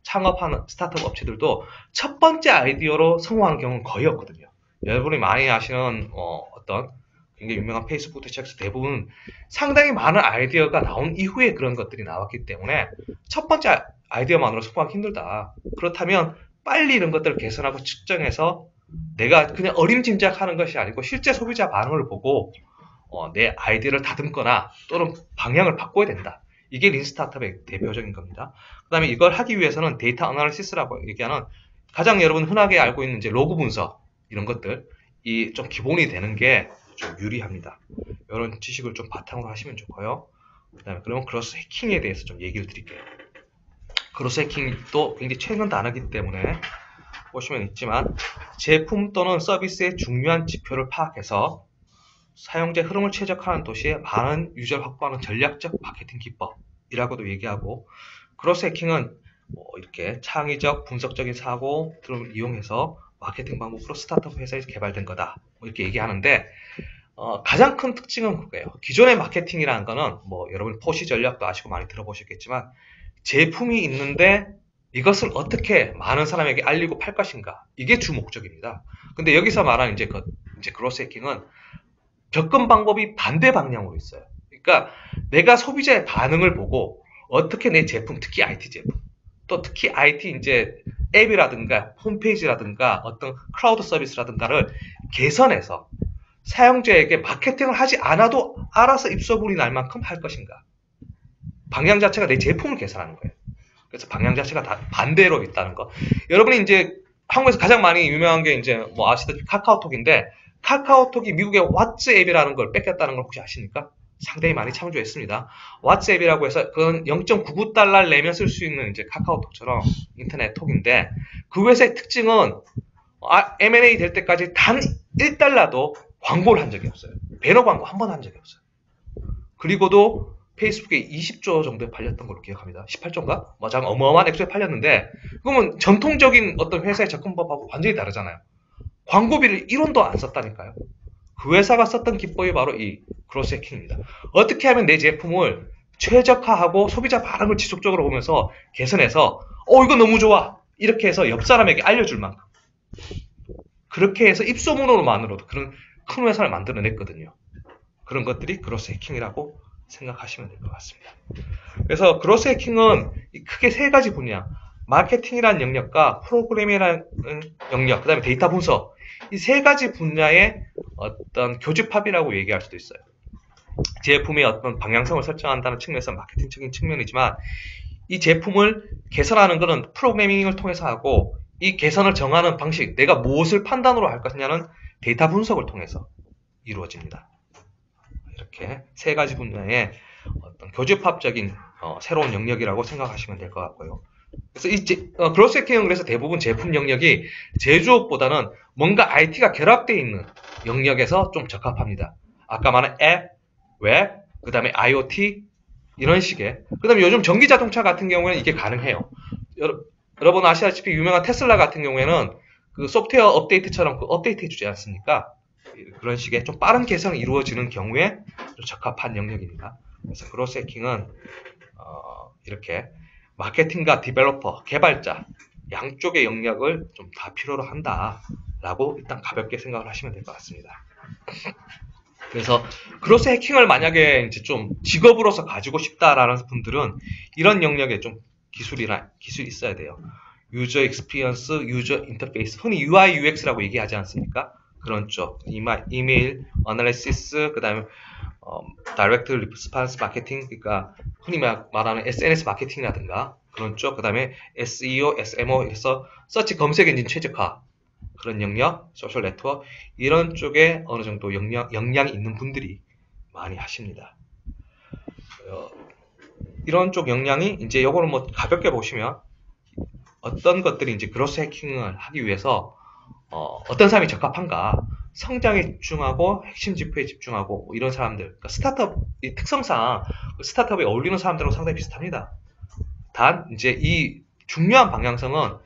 창업하는 스타트업 업체들도 첫 번째 아이디어로 성공한 경우는 거의 없거든요. 여러분이 많이 아시는 어떤 굉장히 유명한 페이스북 대체학에서 대부분 상당히 많은 아이디어가 나온 이후에 그런 것들이 나왔기 때문에 첫 번째 아이디어만으로 성공하기 힘들다. 그렇다면 빨리 이런 것들을 개선하고 측정해서 내가 그냥 어림짐작하는 것이 아니고 실제 소비자 반응을 보고 내 아이디어를 다듬거나 또는 방향을 바꿔야 된다. 이게 린 스타트업의 대표적인 겁니다. 그 다음에 이걸 하기 위해서는 데이터 어널리시스라고 얘기하는 가장 여러분 흔하게 알고 있는 이제 로그 분석 이런 것들 이 좀 기본이 되는 게 좀 유리합니다. 이런 지식을 좀 바탕으로 하시면 좋고요. 그다음에 그러면 크로스 해킹에 대해서 좀 얘기를 드릴게요. 크로스 해킹도 굉장히 최근 단어이기 때문에 보시면 있지만 제품 또는 서비스의 중요한 지표를 파악해서 사용자 흐름을 최적화하는 도시에 많은 유저를 확보하는 전략적 마케팅 기법이라고도 얘기하고 크로스 해킹은 이렇게 창의적 분석적인 사고 등을 이용해서 마케팅 방법으로 스타트업 회사에서 개발된 거다 이렇게 얘기하는데 가장 큰 특징은 그거예요. 기존의 마케팅이라는 거는 여러분 포시 전략도 아시고 많이 들어보셨겠지만 제품이 있는데 이것을 어떻게 많은 사람에게 알리고 팔 것인가 이게 주 목적입니다. 근데 여기서 말하는 이제 크로스 해킹은 접근 방법이 반대 방향으로 있어요. 그러니까 내가 소비자의 반응을 보고 어떻게 내 제품, 특히 IT 제품, 또 특히 IT 이제 앱이라든가 홈페이지라든가 어떤 클라우드 서비스라든가를 개선해서 사용자에게 마케팅을 하지 않아도 알아서 입소문이 날 만큼 할 것인가. 방향 자체가 내 제품을 개선하는 거예요. 그래서 방향 자체가 다 반대로 있다는 거. 여러분이 이제 한국에서 가장 많이 유명한 게 이제 아시다시피 카카오톡인데 카카오톡이 미국의 왓츠앱이라는 걸 뺏겼다는 걸 혹시 아십니까? 상당히 많이 창조했습니다. 왓츠앱이라고 해서 그건 0.99달러 내면 쓸 수 있는 이제 카카오톡처럼 인터넷 톡인데 그 회사의 특징은 M&A 될 때까지 단 1달러도 광고를 한 적이 없어요. 배너 광고 한 번 한 적이 없어요. 그리고도 페이스북에 20조 정도에 팔렸던 걸로 기억합니다. 18조인가? 뭐 참 어마어마한 액수에 팔렸는데 그러면 전통적인 어떤 회사의 접근법하고 완전히 다르잖아요. 광고비를 1원도 안 썼다니까요. 그 회사가 썼던 기법이 바로 이 그로스 해킹입니다. 어떻게 하면 내 제품을 최적화하고 소비자 반응을 지속적으로 보면서 개선해서 이거 너무 좋아 이렇게 해서 옆 사람에게 알려줄 만큼 그렇게 해서 입소문으로만으로도 그런 큰 회사를 만들어냈거든요. 그런 것들이 그로스 해킹이라고 생각하시면 될 것 같습니다. 그래서 그로스 해킹은 크게 세 가지 분야, 마케팅이라는 영역과 프로그래밍이라는 영역, 그 다음에 데이터 분석, 이 세 가지 분야의 어떤 교집합이라고 얘기할 수도 있어요. 제품의 어떤 방향성을 설정한다는 측면에서 마케팅적인 측면이지만 이 제품을 개선하는 것은 프로그래밍을 통해서 하고 이 개선을 정하는 방식, 내가 무엇을 판단으로 할 것이냐는 데이터 분석을 통해서 이루어집니다. 이렇게 세 가지 분야의 어떤 교집합적인 새로운 영역이라고 생각하시면 될 것 같고요. 그래서 이 그로스 해킹은 그래서 대부분 제품 영역이 제조업보다는 뭔가 IT가 결합되어 있는 영역에서 좀 적합합니다. 아까 말한 앱, 웹, 그 다음에 IoT 이런 식의 그 다음에 요즘 전기자동차 같은 경우에는 이게 가능해요. 여러분 아시다시피 유명한 테슬라 같은 경우에는 그 소프트웨어 업데이트처럼 그 업데이트 해주지 않습니까? 그런 식의 좀 빠른 개선이 이루어지는 경우에 좀 적합한 영역입니다. 그래서 그로스 해킹은 이렇게 마케팅과 디벨로퍼, 개발자 양쪽의 영역을 좀 다 필요로 한다라고 일단 가볍게 생각을 하시면 될 것 같습니다. 그래서 그로스 해킹을 만약에 이제 좀 직업으로서 가지고 싶다라는 분들은 이런 영역에 좀 기술이 있어야 돼요. 유저 익스피리언스, 유저 인터페이스, 흔히 UI, UX라고 얘기하지 않습니까? 그런 쪽, 이메일, 어널리시스, 그 다음에 다이렉트 리스폰스 마케팅, 그러니까 흔히 말하는 SNS 마케팅이라든가 그런 쪽, 그 다음에 SEO, SMO 해서 서치 검색 엔진 최적화 그런 영역, 소셜 네트워크 이런 쪽에 어느 정도 역량이 있는 분들이 많이 하십니다. 이런 쪽 역량이 이제 요거는 뭐 가볍게 보시면 어떤 것들이 이제 그로스 해킹을 하기 위해서 어떤 사람이 적합한가? 성장에 집중하고 핵심 지표에 집중하고 뭐 이런 사람들, 그러니까 스타트업의 특성상 스타트업에 어울리는 사람들하고 상당히 비슷합니다. 단 이제 이 중요한 방향성은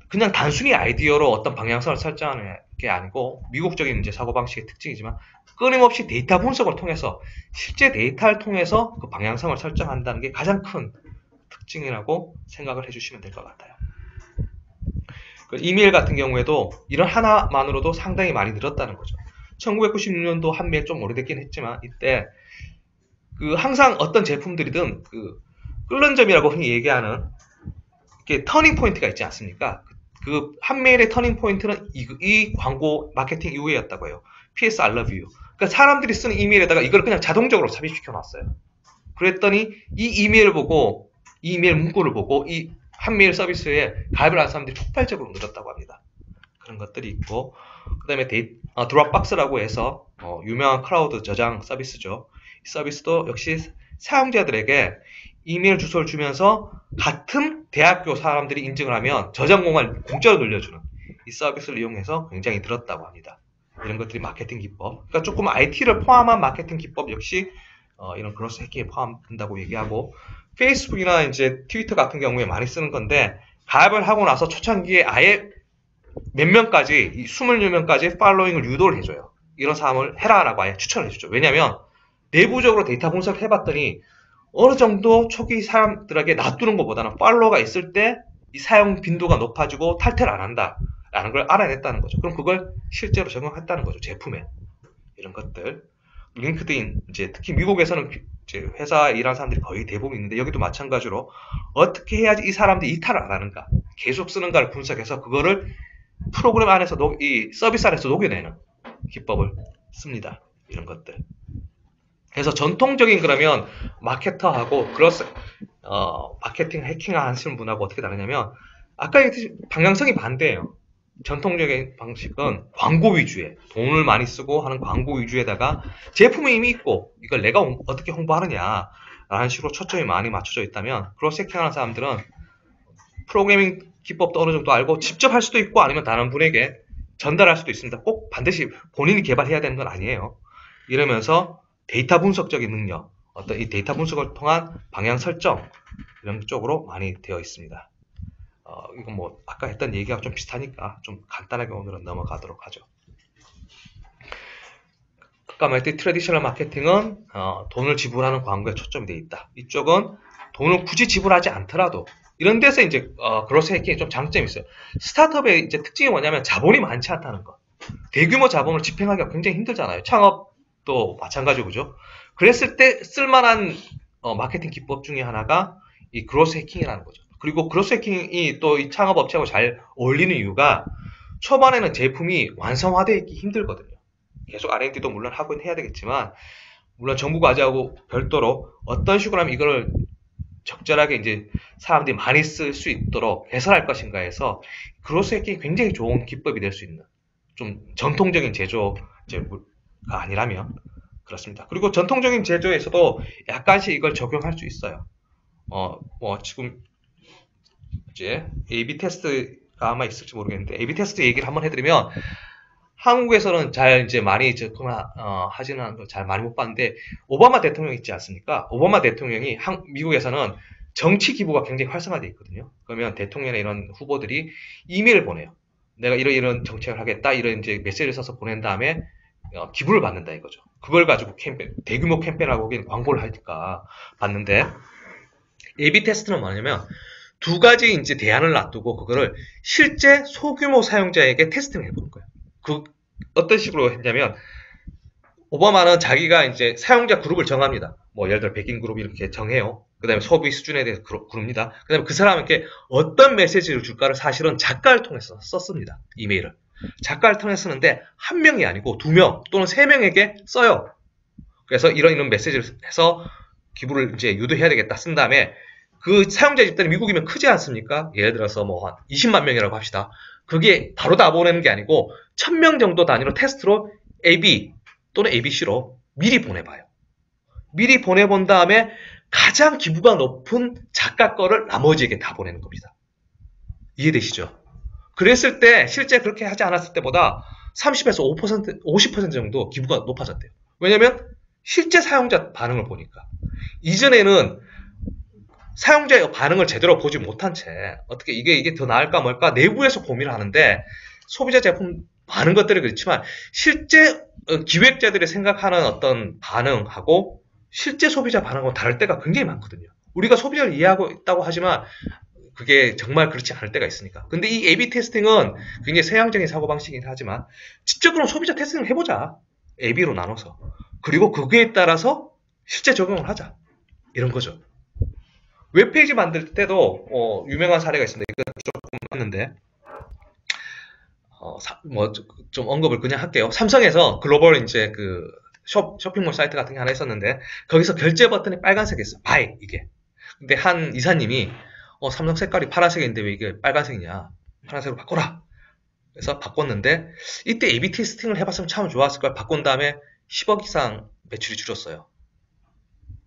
그냥 단순히 아이디어로 어떤 방향성을 설정하는 게 아니고 미국적인 이제 사고방식의 특징이지만 끊임없이 데이터 분석을 통해서 실제 데이터를 통해서 그 방향성을 설정한다는 게 가장 큰 특징이라고 생각을 해주시면 될 것 같아요. 그 이메일 같은 경우에도 이런 하나만으로도 상당히 많이 늘었다는 거죠. 1996년도 한메일 좀 오래됐긴 했지만 이때 그 항상 어떤 제품들이든 그 끓는 점이라고 흔히 얘기하는 이렇게 터닝 포인트가 있지 않습니까? 그 한메일의 터닝 포인트는 이 광고 마케팅 이후에였다고 해요. PS I love you. 그러니까 사람들이 쓰는 이메일에다가 이걸 그냥 자동적으로 삽입시켜 놨어요. 그랬더니 이 이메일 문구를 보고 이 한메일 서비스에 가입을 한 사람들이 폭발적으로 늘었다고 합니다. 그런 것들이 있고, 그 다음에 드롭박스라고 해서 유명한 클라우드 저장 서비스죠. 이 서비스도 역시 사용자들에게 이메일 주소를 주면서 같은 대학교 사람들이 인증을 하면 저장 공간을 공짜로 늘려주는 이 서비스를 이용해서 굉장히 늘었다고 합니다. 이런 것들이 마케팅 기법. 그러니까 조금 IT를 포함한 마케팅 기법 역시 이런 그로스 해킹에 포함된다고 얘기하고, 페이스북이나 이제 트위터 같은 경우에 많이 쓰는 건데 가입을 하고 나서 초창기에 아예 몇 명까지 20명까지 팔로잉을 유도를 해줘요. 이런 사람을 해라라고 아예 추천을 해주죠. 왜냐하면 내부적으로 데이터 분석을 해봤더니 어느 정도 초기 사람들에게 놔두는 것보다는 팔로워가 있을 때 이 사용 빈도가 높아지고 탈퇴를 안 한다라는 걸 알아냈다는 거죠. 그럼 그걸 실제로 적용했다는 거죠. 제품에. 이런 것들. 링크드인, 이제 특히 미국에서는 이제 회사에 일하는 사람들이 거의 대부분 있는데 여기도 마찬가지로 어떻게 해야지 이 사람들이 이탈을 안 하는가, 계속 쓰는가를 분석해서 그거를 프로그램 안에서 이 서비스 안에서 녹여내는 기법을 씁니다. 이런 것들. 그래서 전통적인 그러면 마케터하고 그로스 마케팅 해킹 하시는 분하고 어떻게 다르냐면 아까 얘기했듯이 방향성이 반대예요. 전통적인 방식은 광고 위주의, 돈을 많이 쓰고 하는 광고 위주에다가 제품이 이미 있고 이걸 내가 어떻게 홍보하느냐 라는 식으로 초점이 많이 맞춰져 있다면, 크로스 해킹하는 사람들은 프로그래밍 기법도 어느 정도 알고 직접 할 수도 있고 아니면 다른 분에게 전달할 수도 있습니다. 꼭 반드시 본인이 개발해야 되는 건 아니에요. 이러면서 데이터 분석적인 능력, 어떤 이 데이터 분석을 통한 방향 설정, 이런 쪽으로 많이 되어 있습니다. 이건 뭐 아까 했던 얘기가 좀 비슷하니까 좀 간단하게 오늘은 넘어가도록 하죠. 아까 말했듯이 트래디셔널 마케팅은 돈을 지불하는 광고에 초점이 되어 있다. 이쪽은 돈을 굳이 지불하지 않더라도 이런 데서 이제 그로스 해킹의 좀 장점이 있어요. 스타트업의 이제 특징이 뭐냐면 자본이 많지 않다는 것. 대규모 자본을 집행하기가 굉장히 힘들잖아요. 창업도 마찬가지고, 그죠? 그랬을 때 쓸만한 마케팅 기법 중에 하나가 이 그로스 해킹이라는 거죠. 그리고 그로스 해킹이 또 이 창업 업체하고 잘 어울리는 이유가 초반에는 제품이 완성화되기 힘들거든요. 계속 R&D도 물론 하고 해야 되겠지만, 물론 정부 과제하고 별도로 어떤 식으로 하면 이거를 적절하게 이제 사람들이 많이 쓸 수 있도록 개선할 것인가 해서 그로스 해킹이 굉장히 좋은 기법이 될 수 있는, 좀 전통적인 제조가 아니라면 그렇습니다. 그리고 전통적인 제조에서도 약간씩 이걸 적용할 수 있어요. 지금 이제 A/B 테스트가 아마 있을지 모르겠는데, A/B 테스트 얘기를 한번 해드리면, 한국에서는 잘 이제 많이 하지는 않고 잘 많이 못 봤는데, 오바마 대통령 있지 않습니까? 오바마 대통령이 미국에서는 정치 기부가 굉장히 활성화되어 있거든요. 그러면 대통령이나 이런 후보들이 이메일을 보내요. 내가 이런 정책을 하겠다, 이런 이제 메시지를 써서 보낸 다음에 기부를 받는다 이거죠. 그걸 가지고 대규모 캠페인하고 거기는 광고를 하니까 받는데, A/B 테스트는 뭐냐면 두 가지 이제 대안을 놔두고 그거를 실제 소규모 사용자에게 테스팅을 해보는 거예요. 어떤 식으로 했냐면, 오바마는 자기가 이제 사용자 그룹을 정합니다. 뭐 예를 들어 백인 그룹 이렇게 정해요. 그 다음에 소비 수준에 대해서 그룹니다. 그 다음에 그 사람에게 어떤 메시지를 줄까를 사실은 작가를 통해서 썼습니다. 이메일을. 작가를 통해서 쓰는데 한 명이 아니고 두 명 또는 세 명에게 써요. 그래서 이런 메시지를 해서 기부를 이제 유도해야 되겠다 쓴 다음에, 그 사용자 집단이 미국이면 크지 않습니까? 예를 들어서 뭐 한 20만 명이라고 합시다. 그게 바로 다 보내는 게 아니고 1000명 정도 단위로 테스트로 AB 또는 ABC로 미리 보내봐요. 미리 보내본 다음에 가장 기부가 높은 작가 거를 나머지에게 다 보내는 겁니다. 이해되시죠? 그랬을 때 실제 그렇게 하지 않았을 때보다 30에서 5%, 50% 정도 기부가 높아졌대요. 왜냐면 실제 사용자 반응을 보니까. 이전에는 사용자의 반응을 제대로 보지 못한 채 어떻게 이게 더 나을까 뭘까 내부에서 고민을 하는데, 소비자 제품 많은 것들이 그렇지만 실제 기획자들이 생각하는 어떤 반응하고 실제 소비자 반응하고 다를 때가 굉장히 많거든요. 우리가 소비자를 이해하고 있다고 하지만 그게 정말 그렇지 않을 때가 있으니까. 근데 이 A/B 테스팅은 굉장히 서양적인 사고방식이긴 하지만 직접 그럼 소비자 테스팅을 해보자. A/B로 나눠서. 그리고 그거에 따라서 실제 적용을 하자. 이런 거죠. 웹페이지 만들 때도 유명한 사례가 있습니다. 이거 조금 봤는데 좀 언급을 그냥 할게요. 삼성에서 글로벌 이제 그 쇼핑몰 사이트 같은 게 하나 있었는데, 거기서 결제 버튼이 빨간색이었어. 바이 이게. 근데 한 이사님이 삼성 색깔이 파란색인데 왜 이게 빨간색이냐? 파란색으로 바꿔라. 그래서 바꿨는데, 이때 A/B 테스팅을 해봤으면 참 좋았을 걸. 바꾼 다음에 10억 이상 매출이 줄었어요.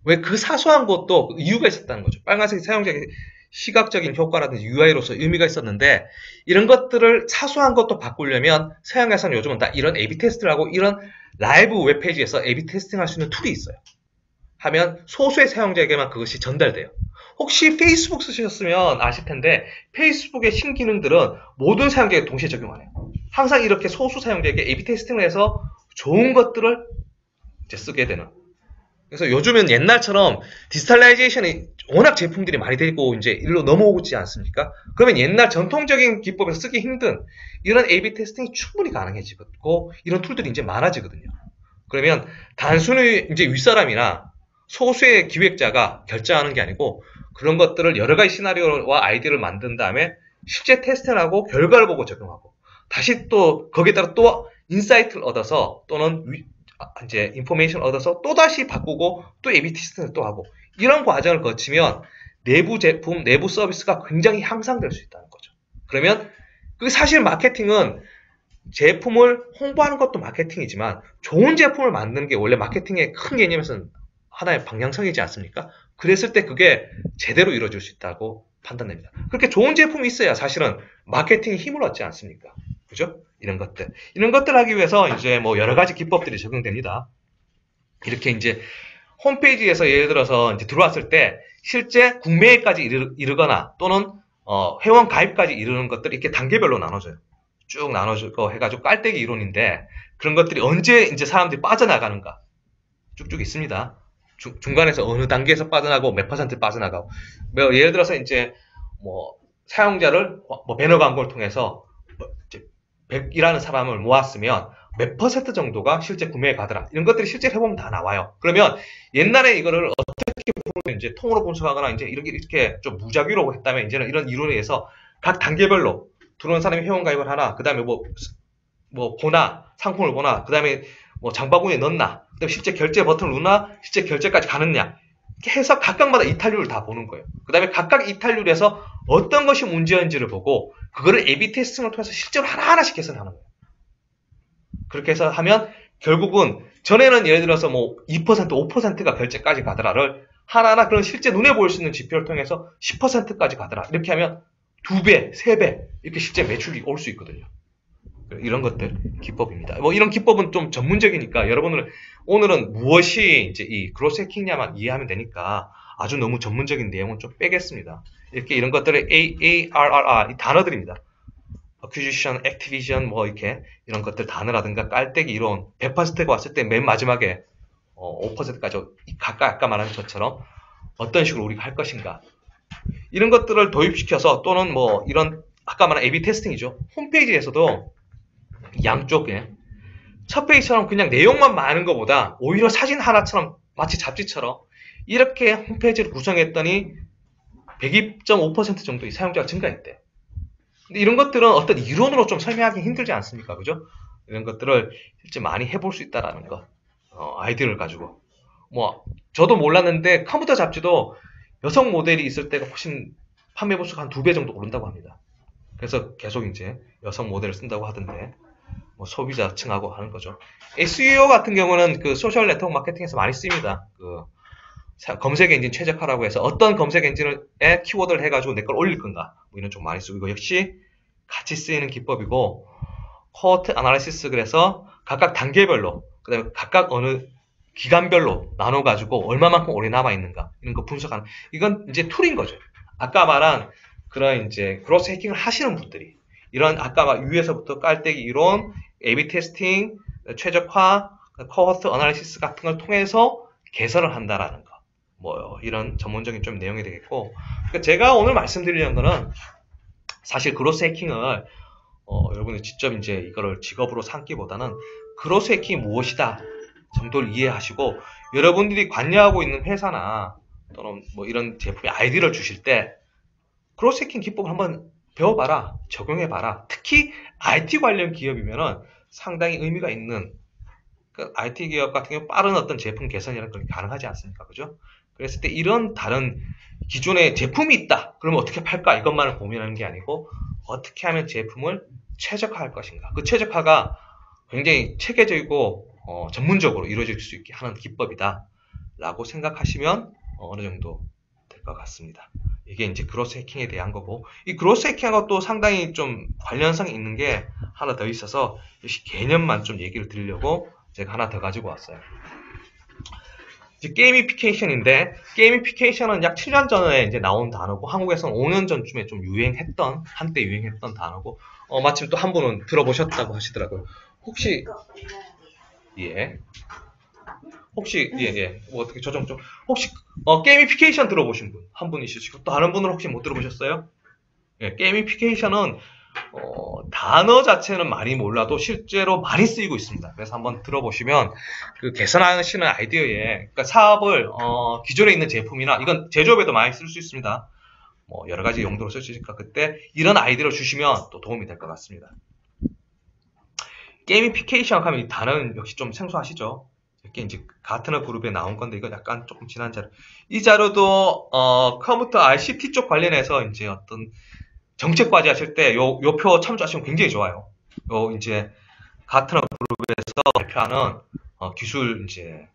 왜? 그 사소한 것도 이유가 있었다는 거죠. 빨간색 사용자의 시각적인 효과라든지 UI로서 의미가 있었는데, 이런 것들을 사소한 것도 바꾸려면 서양에서는 요즘은 다 이런 A/B 테스트를 하고 이런 라이브 웹페이지에서 A/B 테스팅 할 수 있는 툴이 있어요. 하면 소수의 사용자에게만 그것이 전달돼요. 혹시 페이스북 쓰셨으면 아실 텐데, 페이스북의 신기능들은 모든 사용자에게 동시에 적용 안 해요. 항상 이렇게 소수 사용자에게 A/B 테스팅을 해서 좋은 것들을 이제 쓰게 되는. 그래서 요즘은 옛날처럼 디지털라이제이션이 워낙 제품들이 많이 되고 이제 일로 넘어오고 있지 않습니까? 그러면 옛날 전통적인 기법에서 쓰기 힘든 이런 A/B 테스팅이 충분히 가능해지고 이런 툴들이 이제 많아지거든요. 그러면 단순히 이제 윗사람이나 소수의 기획자가 결정하는 게 아니고, 그런 것들을 여러 가지 시나리오와 아이디어를 만든 다음에 실제 테스트를 하고 결과를 보고 적용하고, 다시 또 거기에 따라 또 인사이트를 얻어서 또는 이제 인포메이션을 얻어서 또 다시 바꾸고 또 A/B 테스트를 또 하고, 이런 과정을 거치면 내부 제품, 내부 서비스가 굉장히 향상될 수 있다는 거죠. 그러면 그 사실 마케팅은 제품을 홍보하는 것도 마케팅이지만 좋은 제품을 만드는 게 원래 마케팅의 큰 개념에서는 하나의 방향성이지 않습니까? 그랬을 때 그게 제대로 이루어질 수 있다고 판단됩니다. 그렇게 좋은 제품이 있어야 사실은 마케팅이 힘을 얻지 않습니까? 그죠? 이런 것들 하기 위해서 이제 뭐 여러 가지 기법들이 적용됩니다. 이렇게 이제 홈페이지에서 예를 들어서 이제 들어왔을 때 실제 구매까지 이르거나 또는 회원 가입까지 이르는 것들이 이렇게 단계별로 나눠져요. 쭉 나눠주고 해가지고 깔때기 이론인데 그런 것들이 언제 이제 사람들이 빠져나가는가 쭉쭉 있습니다. 중간에서 어느 단계에서 빠져나가고 몇 퍼센트 빠져나가고 뭐 예를 들어서 이제 뭐 사용자를 뭐 배너 광고를 통해서 이제 100이라는 사람을 모았으면 몇 퍼센트 정도가 실제 구매에 가더라. 이런 것들이 실제 해보면 다 나와요. 그러면 옛날에 이거를 어떻게 보면 이제 통으로 분석하거나 이제 이렇게 좀 무작위로 했다면 이제는 이런 이론에 의해서 각 단계별로 들어오는 사람이 회원가입을 하나, 그 다음에 뭐 보나, 상품을 보나, 그 다음에 뭐 장바구니에 넣나, 그 다음에 실제 결제 버튼을 누르나, 실제 결제까지 가느냐. 이렇게 해서 각각마다 이탈률을 다 보는 거예요. 그 다음에 각각 이탈률에서 어떤 것이 문제인지를 보고, 그거를 A/B 테스팅을 통해서 실제로 하나하나씩 개선하는 거예요. 그렇게 해서 하면, 결국은, 전에는 예를 들어서 뭐 2%, 5%가 결제까지 가더라를 하나하나 그런 실제 눈에 보일 수 있는 지표를 통해서 10%까지 가더라. 이렇게 하면 2배, 3배, 이렇게 실제 매출이 올 수 있거든요. 이런 것들, 기법입니다. 뭐 이런 기법은 좀 전문적이니까 여러분은 오늘은 무엇이 이제 이 그로스 해킹이냐만 이해하면 되니까 아주 너무 전문적인 내용은 좀 빼겠습니다. 이렇게 이런 것들을 ARR, 이 단어들입니다. Acquisition, Activation, 뭐 이렇게 이런 것들 단어라든가 깔때기 이론 100%가 왔을 때 맨 마지막에 5%까지 아까 말한 것처럼 어떤 식으로 우리가 할 것인가 이런 것들을 도입시켜서 또는 뭐 이런 아까 말한 A/B 테스팅이죠. 홈페이지에서도 양쪽에 첫 페이지처럼 그냥 내용만 많은 것보다 오히려 사진 하나처럼 마치 잡지처럼 이렇게 홈페이지를 구성했더니 102.5% 정도의 사용자가 증가했대. 근데 이런 것들은 어떤 이론으로 좀 설명하기 힘들지 않습니까? 그죠? 이런 것들을 실제 많이 해볼 수 있다라는 것. 아이디어를 가지고. 뭐 저도 몰랐는데 컴퓨터 잡지도 여성 모델이 있을 때가 훨씬 판매 보수가 한 2배 정도 오른다고 합니다. 그래서 계속 이제 여성 모델을 쓴다고 하던데 뭐 소비자층하고 하는 거죠. SEO 같은 경우는 그 소셜 네트워크 마케팅에서 많이 쓰입니다. 그 검색 엔진 최적화라고 해서 어떤 검색 엔진에 키워드를 해가지고 내 걸 올릴 건가 뭐 이런 쪽 많이 쓰고 이거 역시 같이 쓰이는 기법이고 코어트 아나리시스 그래서 각각 단계별로 그다음에 각각 어느 기간별로 나눠가지고 얼마만큼 오래 남아있는가 이런 거 분석하는 이건 이제 툴인 거죠. 아까 말한 그런 이제 그로스 해킹을 하시는 분들이 이런 아까 위에서부터 깔때기 이론, A/B 테스팅, 최적화, 코어트 어나리시스 같은 걸 통해서 개선을 한다라는 거. 뭐 이런 전문적인 좀 내용이 되겠고 그러니까 제가 오늘 말씀드리려는 거는 사실 그로스 해킹을 여러분이 직접 이제 이거를 직업으로 삼기보다는 그로스 해킹이 무엇이다 정도를 이해하시고 여러분들이 관여하고 있는 회사나 또는 뭐 이런 제품의 아이디어를 주실 때 그로스 해킹 기법을 한번 배워봐라, 적용해봐라. 특히 IT 관련 기업이면은 상당히 의미가 있는 그 IT 기업 같은 경우 빠른 어떤 제품 개선이라는 건 가능하지 않습니까? 그죠? 그랬을 때 이런 다른 기존에 제품이 있다. 그러면 어떻게 팔까? 이것만을 고민하는 게 아니고 어떻게 하면 제품을 최적화할 것인가. 그 최적화가 굉장히 체계적이고 전문적으로 이루어질 수 있게 하는 기법이다. 라고 생각하시면 어느 정도 될 것 같습니다. 이게 이제 그로스 해킹에 대한 거고 이 그로스 해킹하고 또 상당히 좀 관련성이 있는 게 하나 더 있어서 이 개념만 좀 얘기를 드리려고 제가 하나 더 가지고 왔어요. 이제 게이미피케이션인데 게이미피케이션은 약 7년 전에 이제 나온 단어고 한국에서는 5년 전쯤에 좀 한때 유행했던 단어고 마침 또 한 분은 들어보셨다고 하시더라고요. 혹시 예. 뭐 어떻게 조정 좀 혹시 게이미피케이션 들어보신 분 한 분 있으시고 또 다른 분은 혹시 못 들어보셨어요? 예, 게이미피케이션은 단어 자체는 많이 몰라도 실제로 많이 쓰이고 있습니다. 그래서 한번 들어보시면 그 개선하시는 아이디어에 그러니까 사업을 기존에 있는 제품이나 이건 제조업에도 많이 쓸 수 있습니다. 뭐 여러 가지 용도로 쓸 수 있으니까 그때 이런 아이디어를 주시면 또 도움이 될 것 같습니다. 게이미피케이션 하면 이 단어는 역시 좀 생소하시죠? 이렇게 이제 가트너 그룹에 나온 건데 이건 약간 조금 지난 자료. 이 자료도 컴퓨터 ICT 쪽 관련해서 이제 어떤 정책 과제 하실 때 요 표 참조하시면 굉장히 좋아요. 요 이제 가트너 그룹에서 발표하는 기술 이제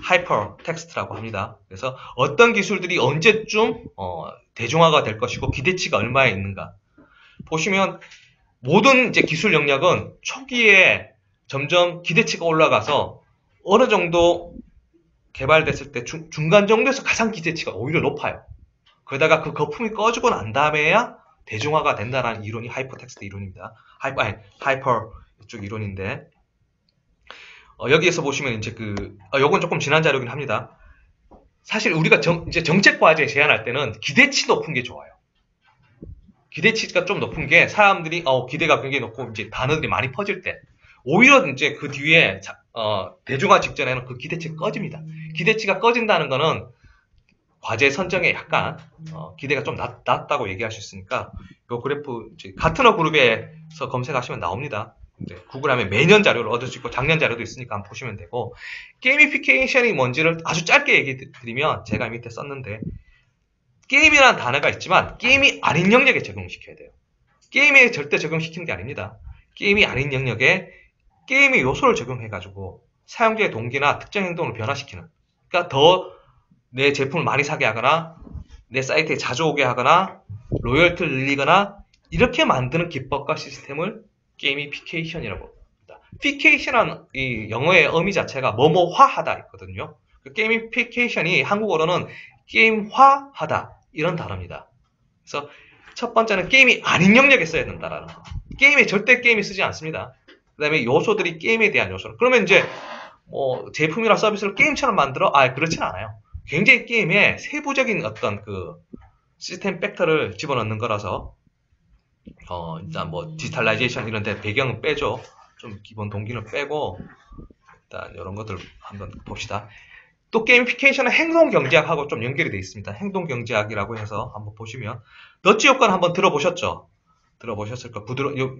하이퍼 텍스트라고 합니다. 그래서 어떤 기술들이 언제쯤 대중화가 될 것이고 기대치가 얼마에 있는가 보시면 모든 이제 기술 영역은 초기에 점점 기대치가 올라가서 어느 정도 개발됐을 때 중간 정도에서 가장 기대치가 오히려 높아요. 그러다가 그 거품이 꺼지고 난 다음에야 대중화가 된다는 이론이 하이퍼텍스트 이론입니다. 하이퍼 이쪽 이론인데 여기에서 보시면 이제 요건 조금 지난 자료긴 합니다. 사실 우리가 이제 정책 과제 제안할 때는 기대치 높은 게 좋아요. 기대치가 좀 높은 게 사람들이 기대가 굉장히 높고 이제 단어들이 많이 퍼질 때 오히려 이제 그 뒤에 대중화 직전에는 그 기대치가 꺼집니다. 기대치가 꺼진다는 거는 과제 선정에 약간 기대가 좀 낮다고 얘기할 수 있으니까 이 그래프 이제 가트너 그룹에서 검색하시면 나옵니다. 구글 하면 매년 자료를 얻을 수 있고 작년 자료도 있으니까 한번 보시면 되고 게이미피케이션이 뭔지를 아주 짧게 얘기 드리면 제가 밑에 썼는데 게임이라는 단어가 있지만 게임이 아닌 영역에 적용시켜야 돼요. 게임에 절대 적용시키는 게 아닙니다. 게임이 아닌 영역에 게임의 요소를 적용해가지고 사용자의 동기나 특정 행동을 변화시키는 그러니까 더 내 제품을 많이 사게 하거나 내 사이트에 자주 오게 하거나 로열티를 늘리거나 이렇게 만드는 기법과 시스템을 게이미피케이션이라고 합니다. 피케이션은 이 영어의 의미 자체가 뭐뭐화하다 있거든요. 그 게이미피케이션이 한국어로는 게임화하다 이런 단어입니다. 그래서 첫 번째는 게임이 아닌 영역에 써야 된다라는 거. 게임에 절대 게임이 쓰지 않습니다. 그 다음에 요소들이 게임에 대한 요소를. 그러면 이제 제품이나 서비스를 게임처럼 만들어? 그렇진 않아요. 굉장히 게임에 세부적인 어떤 그 시스템 팩터를 집어넣는 거라서 일단 뭐 디지털라이제이션 이런 데 배경은 빼죠. 좀 기본 동기는 빼고 일단 이런 것들 한번 봅시다. 또 게이미피케이션은 행동 경제학하고 좀 연결이 되어 있습니다. 행동 경제학이라고 해서 한번 보시면 너치 효과는 한번 들어보셨죠? 들어보셨을 거.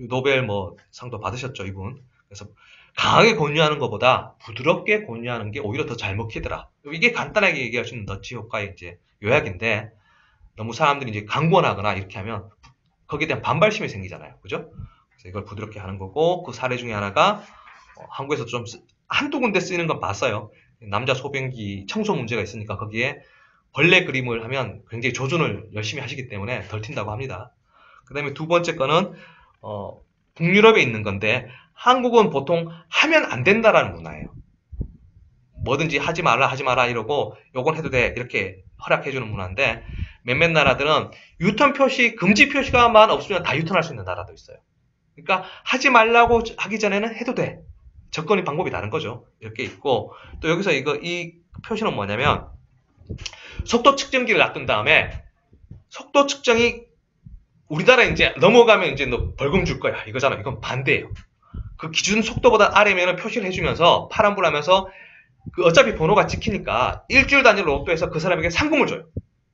노벨 상도 받으셨죠, 이분. 그래서 강하게 권유하는 것보다 부드럽게 권유하는 게 오히려 더 잘 먹히더라. 이게 간단하게 얘기할 수 있는 너치 효과의 이제 요약인데 너무 사람들이 이제 강권하거나 이렇게 하면 거기에 대한 반발심이 생기잖아요. 그죠? 그래서 이걸 부드럽게 하는 거고 그 사례 중에 하나가 한국에서 좀 한두 군데 쓰이는 건 봤어요. 남자 소변기 청소 문제가 있으니까 거기에 벌레 그림을 하면 굉장히 조준을 열심히 하시기 때문에 덜 튄다고 합니다. 그 다음에 두 번째 거는 북유럽에 있는 건데 한국은 보통 하면 안 된다라는 문화예요. 뭐든지 하지 마라 이러고 요건 해도 돼 이렇게 허락해주는 문화인데 몇몇 나라들은 유턴 표시, 금지 표시가만 없으면 다 유턴할 수 있는 나라도 있어요. 그러니까 하지 말라고 하기 전에는 해도 돼. 접근의 방법이 다른 거죠. 이렇게 있고 또 여기서 이 표시는 뭐냐면 속도 측정기를 놔둔 다음에 속도 측정이 우리나라에 이제 넘어가면 이제 너 벌금 줄 거야 이거잖아. 이건 반대예요. 그 기준 속도보다 아래면 표시를 해주면서 파란불하면서 어차피 번호가 찍히니까 일주일 단위로 로또해서 그 사람에게 상금을 줘요.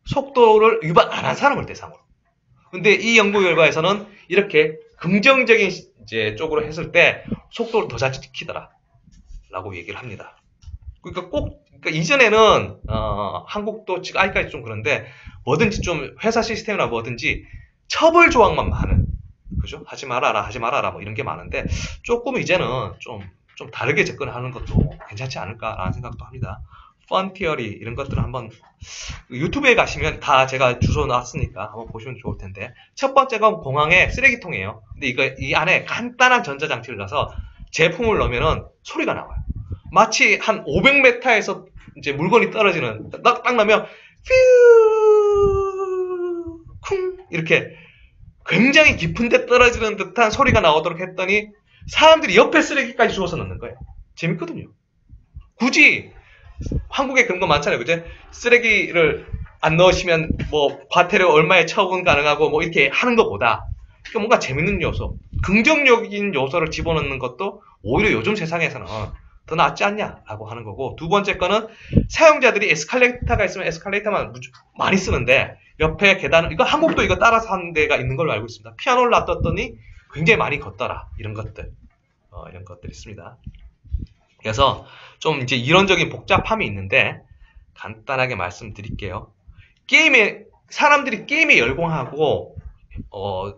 속도를 위반 안 한 사람을 대상으로. 근데 이 연구 결과에서는 이렇게 긍정적인 이제 쪽으로 했을 때 속도를 더 잘 지키더라 라고 얘기를 합니다. 그러니까 이전에는 한국도 지금 아직까지 좀 그런데 뭐든지 좀 회사 시스템이나 뭐든지 처벌 조항만 많은 그죠? 하지 말아라 뭐 이런 게 많은데 조금 이제는 좀 다르게 접근하는 것도 괜찮지 않을까라는 생각도 합니다. 펀 티어리 이런 것들은 한번 유튜브에 가시면 다 제가 주소 놨으니까 한번 보시면 좋을 텐데 첫 번째가 공항의 쓰레기통이에요. 근데 이 안에 간단한 전자장치를 넣어서 제품을 넣으면은 소리가 나와요. 마치 한 500m에서 이제 물건이 떨어지는 딱 넣으면 쿵 이렇게 굉장히 깊은 데 떨어지는 듯한 소리가 나오도록 했더니 사람들이 옆에 쓰레기까지 주워서 넣는 거예요. 재밌거든요. 굳이 한국에 그런 거 많잖아요. 그죠? 쓰레기를 안 넣으시면 과태료 얼마에 처분 가능하고 이렇게 하는 것보다 뭔가 재밌는 요소, 긍정적인 요소를 집어넣는 것도 오히려 요즘 세상에서는 더 낫지 않냐라고 하는 거고 두 번째 거는 사용자들이 에스컬레이터가 있으면 에스컬레이터만 많이 쓰는데 옆에 계단을 이거 한국도 이거 따라서 하는 데가 있는 걸로 알고 있습니다. 피아노를 놔뒀더니 굉장히 많이 걷더라 이런 것들 있습니다. 그래서 좀 이제 이론적인 복잡함이 있는데 간단하게 말씀드릴게요. 사람들이 게임에 열광하고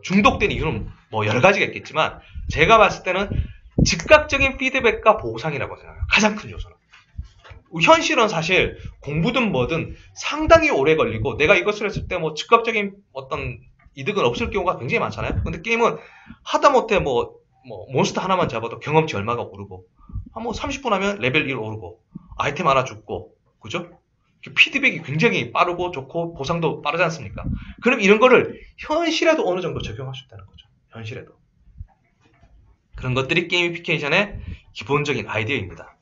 중독된 이유는 뭐 여러 가지가 있겠지만 제가 봤을 때는 즉각적인 피드백과 보상이라고 생각해요. 가장 큰 요소는. 현실은 사실 공부든 뭐든 상당히 오래 걸리고 내가 이것을 했을 때 뭐 즉각적인 어떤 이득은 없을 경우가 굉장히 많잖아요. 근데 게임은 하다못해 뭐 몬스터 하나만 잡아도 경험치 얼마가 오르고 뭐 30분 하면 레벨 1 오르고 아이템 하나 죽고 그죠? 피드백이 굉장히 빠르고 좋고 보상도 빠르지 않습니까? 그럼 이런 거를 현실에도 어느 정도 적용할 수 있다는 거죠. 현실에도. 그런 것들이 게이미피케이션의 기본적인 아이디어입니다.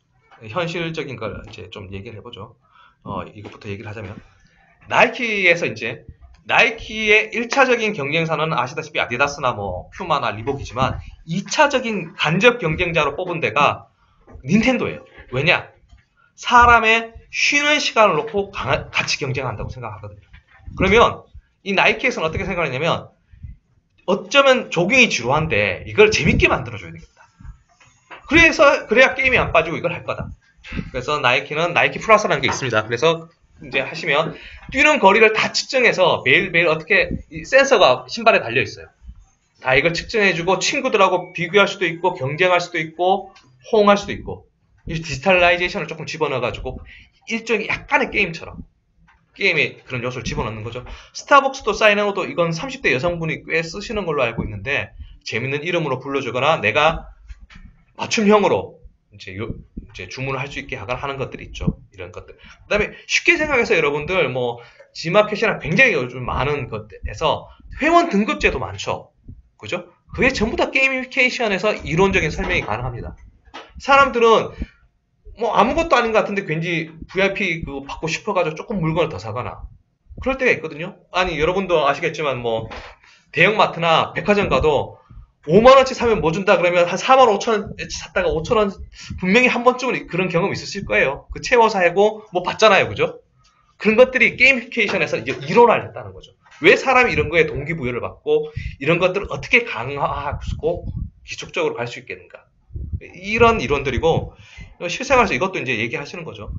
현실적인 걸 이제 좀 얘기를 해보죠. 이것부터 얘기를 하자면 나이키에서 이제 나이키의 1차적인 경쟁사는 아시다시피 아디다스나 뭐 퓨마나 리복이지만 2차적인 간접 경쟁자로 뽑은 데가 닌텐도예요. 왜냐? 사람의 쉬는 시간을 놓고 같이 경쟁한다고 생각하거든요. 그러면 이 나이키에서는 어떻게 생각하냐면 어쩌면 조깅이 지루한데 이걸 재밌게 만들어줘야 되겠다. 그래야 게임이 안 빠지고 이걸 할 거다. 그래서 나이키는 나이키 플러스라는 게 있습니다. 그래서 이제 하시면 뛰는 거리를 다 측정해서 매일매일 어떻게 센서가 신발에 달려 있어요. 다 이걸 측정해주고 친구들하고 비교할 수도 있고 경쟁할 수도 있고 호응할 수도 있고 디지털라이제이션을 조금 집어넣어가지고 일종의 약간의 게임처럼 게임에 그런 요소를 집어넣는 거죠. 스타벅스도 사인아웃도 이건 30대 여성분이 꽤 쓰시는 걸로 알고 있는데 재밌는 이름으로 불러주거나 내가 맞춤형으로 이제 주문을 할 수 있게 하는 것들이 있죠. 이런 것들. 그 다음에 쉽게 생각해서 여러분들 뭐 지마켓이나 굉장히 요즘 많은 것에서 회원 등급제도 많죠. 그죠? 그게 전부 다 게이미피케이션에서 이론적인 설명이 가능합니다. 사람들은 뭐 아무것도 아닌 것 같은데 괜히 VIP 그거 받고 싶어가지고 조금 물건을 더 사거나 그럴 때가 있거든요. 아니 여러분도 아시겠지만 뭐 대형마트나 백화점 가도 5만원치 사면 뭐 준다 그러면 한 4만 5천원치 샀다가 5천원 분명히 한 번쯤은 그런 경험 있으실 거예요. 그 채워서 하고 뭐 받잖아요. 그죠? 그런 것들이 게이미피케이션에서 이제 이론화했다는 거죠. 왜 사람이 이런 거에 동기부여를 받고 이런 것들을 어떻게 강화하고 기초적으로 갈 수 있겠는가. 이런 이론들이고 실생활에서 이것도 이제 얘기하시는 거죠.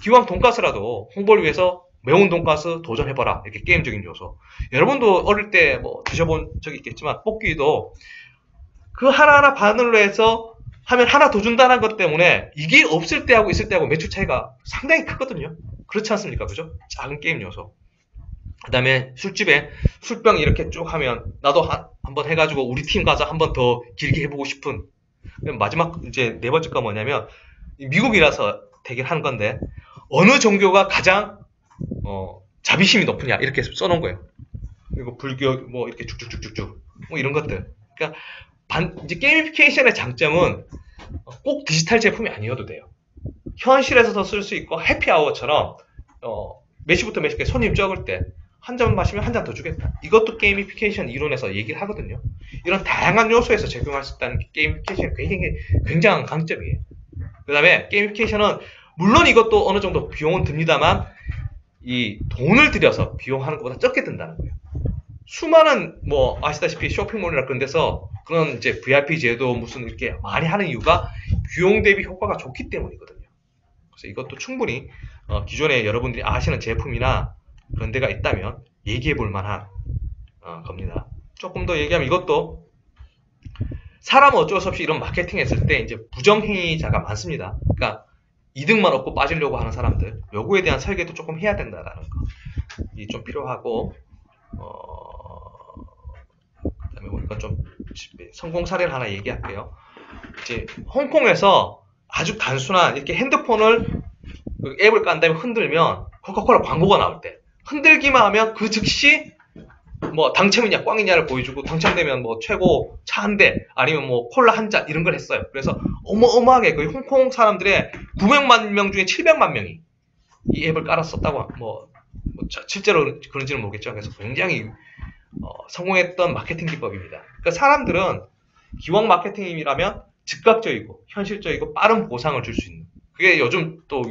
기왕 돈가스라도 홍보를 위해서 매운 돈가스 도전해봐라. 이렇게 게임적인 요소. 여러분도 어릴 때 뭐 드셔본 적이 있겠지만 볶기도 그 하나하나 바늘로 해서 하면 하나 더 준다는 것 때문에 이게 없을 때하고 있을 때하고 매출 차이가 상당히 크거든요. 그렇지 않습니까? 그죠? 작은 게임 요소. 그 다음에 술집에 술병 이렇게 쭉 하면 나도 한번 해가지고 우리 팀 가서 한번 더 길게 해보고 싶은. 마지막 이제 네 번째가 뭐냐면 미국이라서 대결하는 건데 어느 종교가 가장 자비심이 높으냐 이렇게 써놓은 거예요. 그리고 불교 뭐 이렇게 쭉쭉쭉쭉쭉 뭐 이런 것들. 그러니까 이제 게이미피케이션의 장점은 꼭 디지털 제품이 아니어도 돼요. 현실에서도 쓸 수 있고 해피아워처럼 몇 시부터 몇 시까지 손님 적을 때 한 잔 마시면 한 잔 더 주겠다. 이것도 게이미피케이션 이론에서 얘기를 하거든요. 이런 다양한 요소에서 적용할 수 있다는 게 게이미피케이션의 굉장한 강점이에요. 그 다음에 게이미피케이션은 물론 이것도 어느 정도 비용은 듭니다만 이 돈을 들여서 비용하는 것보다 적게 든다는 거예요. 수많은 뭐 아시다시피 쇼핑몰이나 그런 데서 그런 이제 VIP 제도 무슨 이렇게 많이 하는 이유가 비용 대비 효과가 좋기 때문이거든요. 그래서 이것도 충분히 기존에 여러분들이 아시는 제품이나 그런 데가 있다면 얘기해 볼 만한 겁니다. 조금 더 얘기하면 이것도 사람은 어쩔 수 없이 이런 마케팅 했을 때 이제 부정행위자가 많습니다. 그러니까 이득만 얻고 빠지려고 하는 사람들 요거에 대한 설계도 조금 해야 된다라는 거 이 좀 필요하고 그다음에 뭐 이건 좀 성공 사례를 하나 얘기할게요. 이제 홍콩에서 아주 단순한 이렇게 핸드폰을 그 앱을 깐 다음에 흔들면 코카콜라 광고가 나올 때 흔들기만 하면 그 즉시 뭐 당첨이냐 꽝이냐를 보여주고 당첨되면 뭐 최고 차 한 대 아니면 뭐 콜라 한 잔 이런 걸 했어요. 그래서 어마어마하게 거의 홍콩 사람들의 900만 명 중에 700만 명이 이 앱을 깔았었다고 뭐 실제로 그런지는 모르겠죠. 그래서 굉장히 성공했던 마케팅 기법입니다. 그러니까 사람들은 기왕 마케팅이라면 즉각적이고 현실적이고 빠른 보상을 줄 수 있는 그게 요즘 또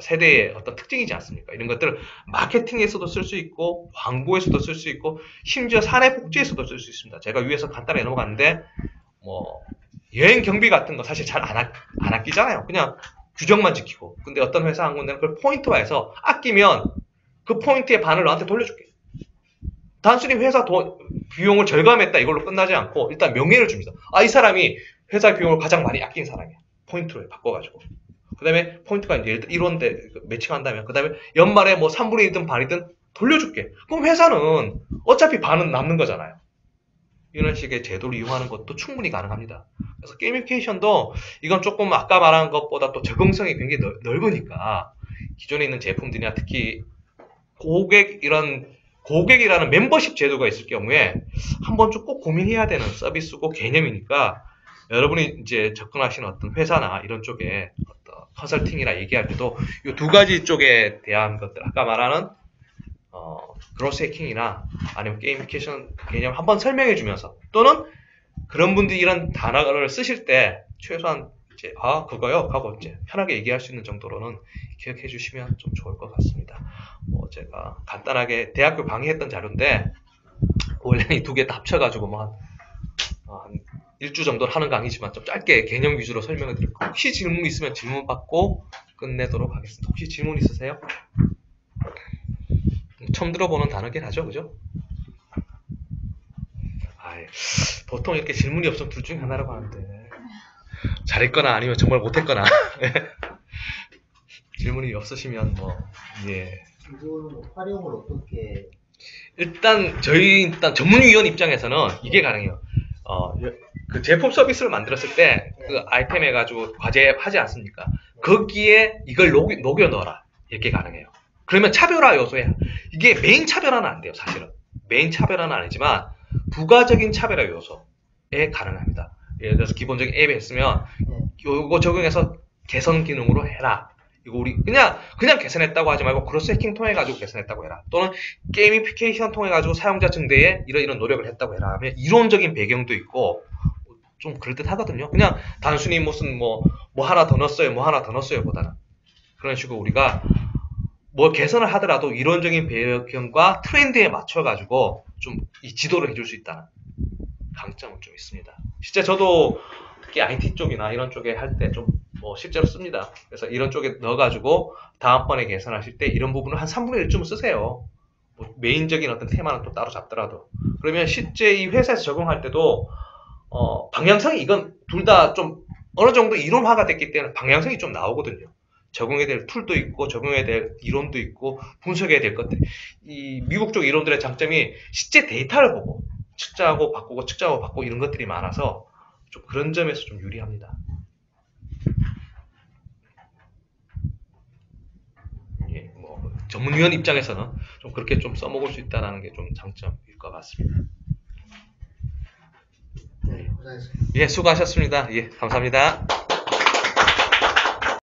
세대의 어떤 특징이지 않습니까? 이런 것들을 마케팅에서도 쓸 수 있고 광고에서도 쓸 수 있고 심지어 사내 복지에서도 쓸 수 있습니다. 제가 위에서 간단하게 넘어갔는데 뭐 여행 경비 같은 거 사실 잘 안 아끼잖아요. 그냥 규정만 지키고. 근데 어떤 회사 한 군데는 그걸 포인트화해서 아끼면 그 포인트의 반을 너한테 돌려줄게. 단순히 회사 비용을 절감했다 이걸로 끝나지 않고 일단 명예를 줍니다. 아, 이 사람이 회사 비용을 가장 많이 아낀 사람이야. 포인트로 바꿔가지고. 그 다음에 포인트가 이제 예를 들어 1원대 매칭한다면 그 다음에 연말에 뭐 3분의 1든 반이든 돌려줄게. 그럼 회사는 어차피 반은 남는 거잖아요. 이런 식의 제도를 이용하는 것도 충분히 가능합니다. 그래서 게이미피케이션도 이건 조금 아까 말한 것보다 또 적응성이 굉장히 넓으니까 기존에 있는 제품들이나 특히 고객이라는 멤버십 제도가 있을 경우에 한번 좀 꼭 고민해야 되는 서비스고 개념이니까 여러분이 이제 접근하시는 어떤 회사나 이런 쪽에 어떤 컨설팅이나 얘기할 때도 이 두 가지 쪽에 대한 것들 아까 말하는 그로스 해킹이나 아니면 게이미피케이션 개념 한번 설명해 주면서 또는 그런 분들이 이런 단어를 쓰실 때 최소한 이제 그거요 하고 이제 편하게 얘기할 수 있는 정도로는 기억해 주시면 좀 좋을 것 같습니다. 제가 간단하게 대학교 강의했던 자료인데 원래는 이 두 개 다 합쳐가지고 뭐 한 1주 정도 하는 강의지만 좀 짧게 개념 위주로 설명을 드릴게요. 혹시 질문 있으면 질문 받고 끝내도록 하겠습니다. 혹시 질문 있으세요? 처음 들어보는 단어긴 하죠, 그죠? 보통 이렇게 질문이 없으면 둘 중에 하나라고 하는데 잘했거나 아니면 정말 못했거나 질문이 없으시면 예. 이거는 활용을 어떻게? 일단 전문위원 입장에서는 이게 가능해요. 그 제품 서비스를 만들었을 때 그 아이템 해가지고 과제 하지 않습니까? 거기에 이걸 녹여 넣어라 이렇게 가능해요. 그러면 차별화 요소에 이게 메인 차별화는 안 돼요, 사실은. 메인 차별화는 아니지만 부가적인 차별화 요소에 가능합니다. 예를 들어서 기본적인 앱에 했으면 요거 적용해서 개선 기능으로 해라. 이거 우리 그냥 개선했다고 하지 말고 크로스 해킹 통해 가지고 개선했다고 해라. 또는 게이미피케이션 통해 가지고 사용자 증대에 이런 노력을 했다고 해라. 하면 이론적인 배경도 있고 좀 그럴듯하거든요. 그냥 단순히 무슨 뭐 하나 더 넣었어요, 뭐 하나 더 넣었어요 보다는 그런 식으로 우리가 뭐 개선을 하더라도 이론적인 배경과 트렌드에 맞춰 가지고 좀 이 지도를 해줄 수 있다는 강점은 좀 있습니다. 실제 저도 특히 IT 쪽이나 이런 쪽에 할 때 좀 실제로 씁니다. 그래서 이런 쪽에 넣어가지고 다음번에 개선하실 때 이런 부분을 한 3분의 1쯤 쓰세요. 메인적인 어떤 테마는 또 따로 잡더라도. 그러면 실제 이 회사에서 적용할 때도 방향성이 이건 둘 다 좀 어느 정도 이론화가 됐기 때문에 방향성이 좀 나오거든요. 적용해야 될 툴도 있고 적용해야 될 이론도 있고 분석해야 될 것들. 이 미국 쪽 이론들의 장점이 실제 데이터를 보고 측정하고 바꾸고 측정하고 바꾸고 이런 것들이 많아서 좀 그런 점에서 좀 유리합니다. 예, 전문위원 입장에서는 좀 그렇게 좀 써먹을 수 있다는 게 좀 장점일 것 같습니다. 네, 고생하셨습니다. 예, 수고하셨습니다. 예, 감사합니다.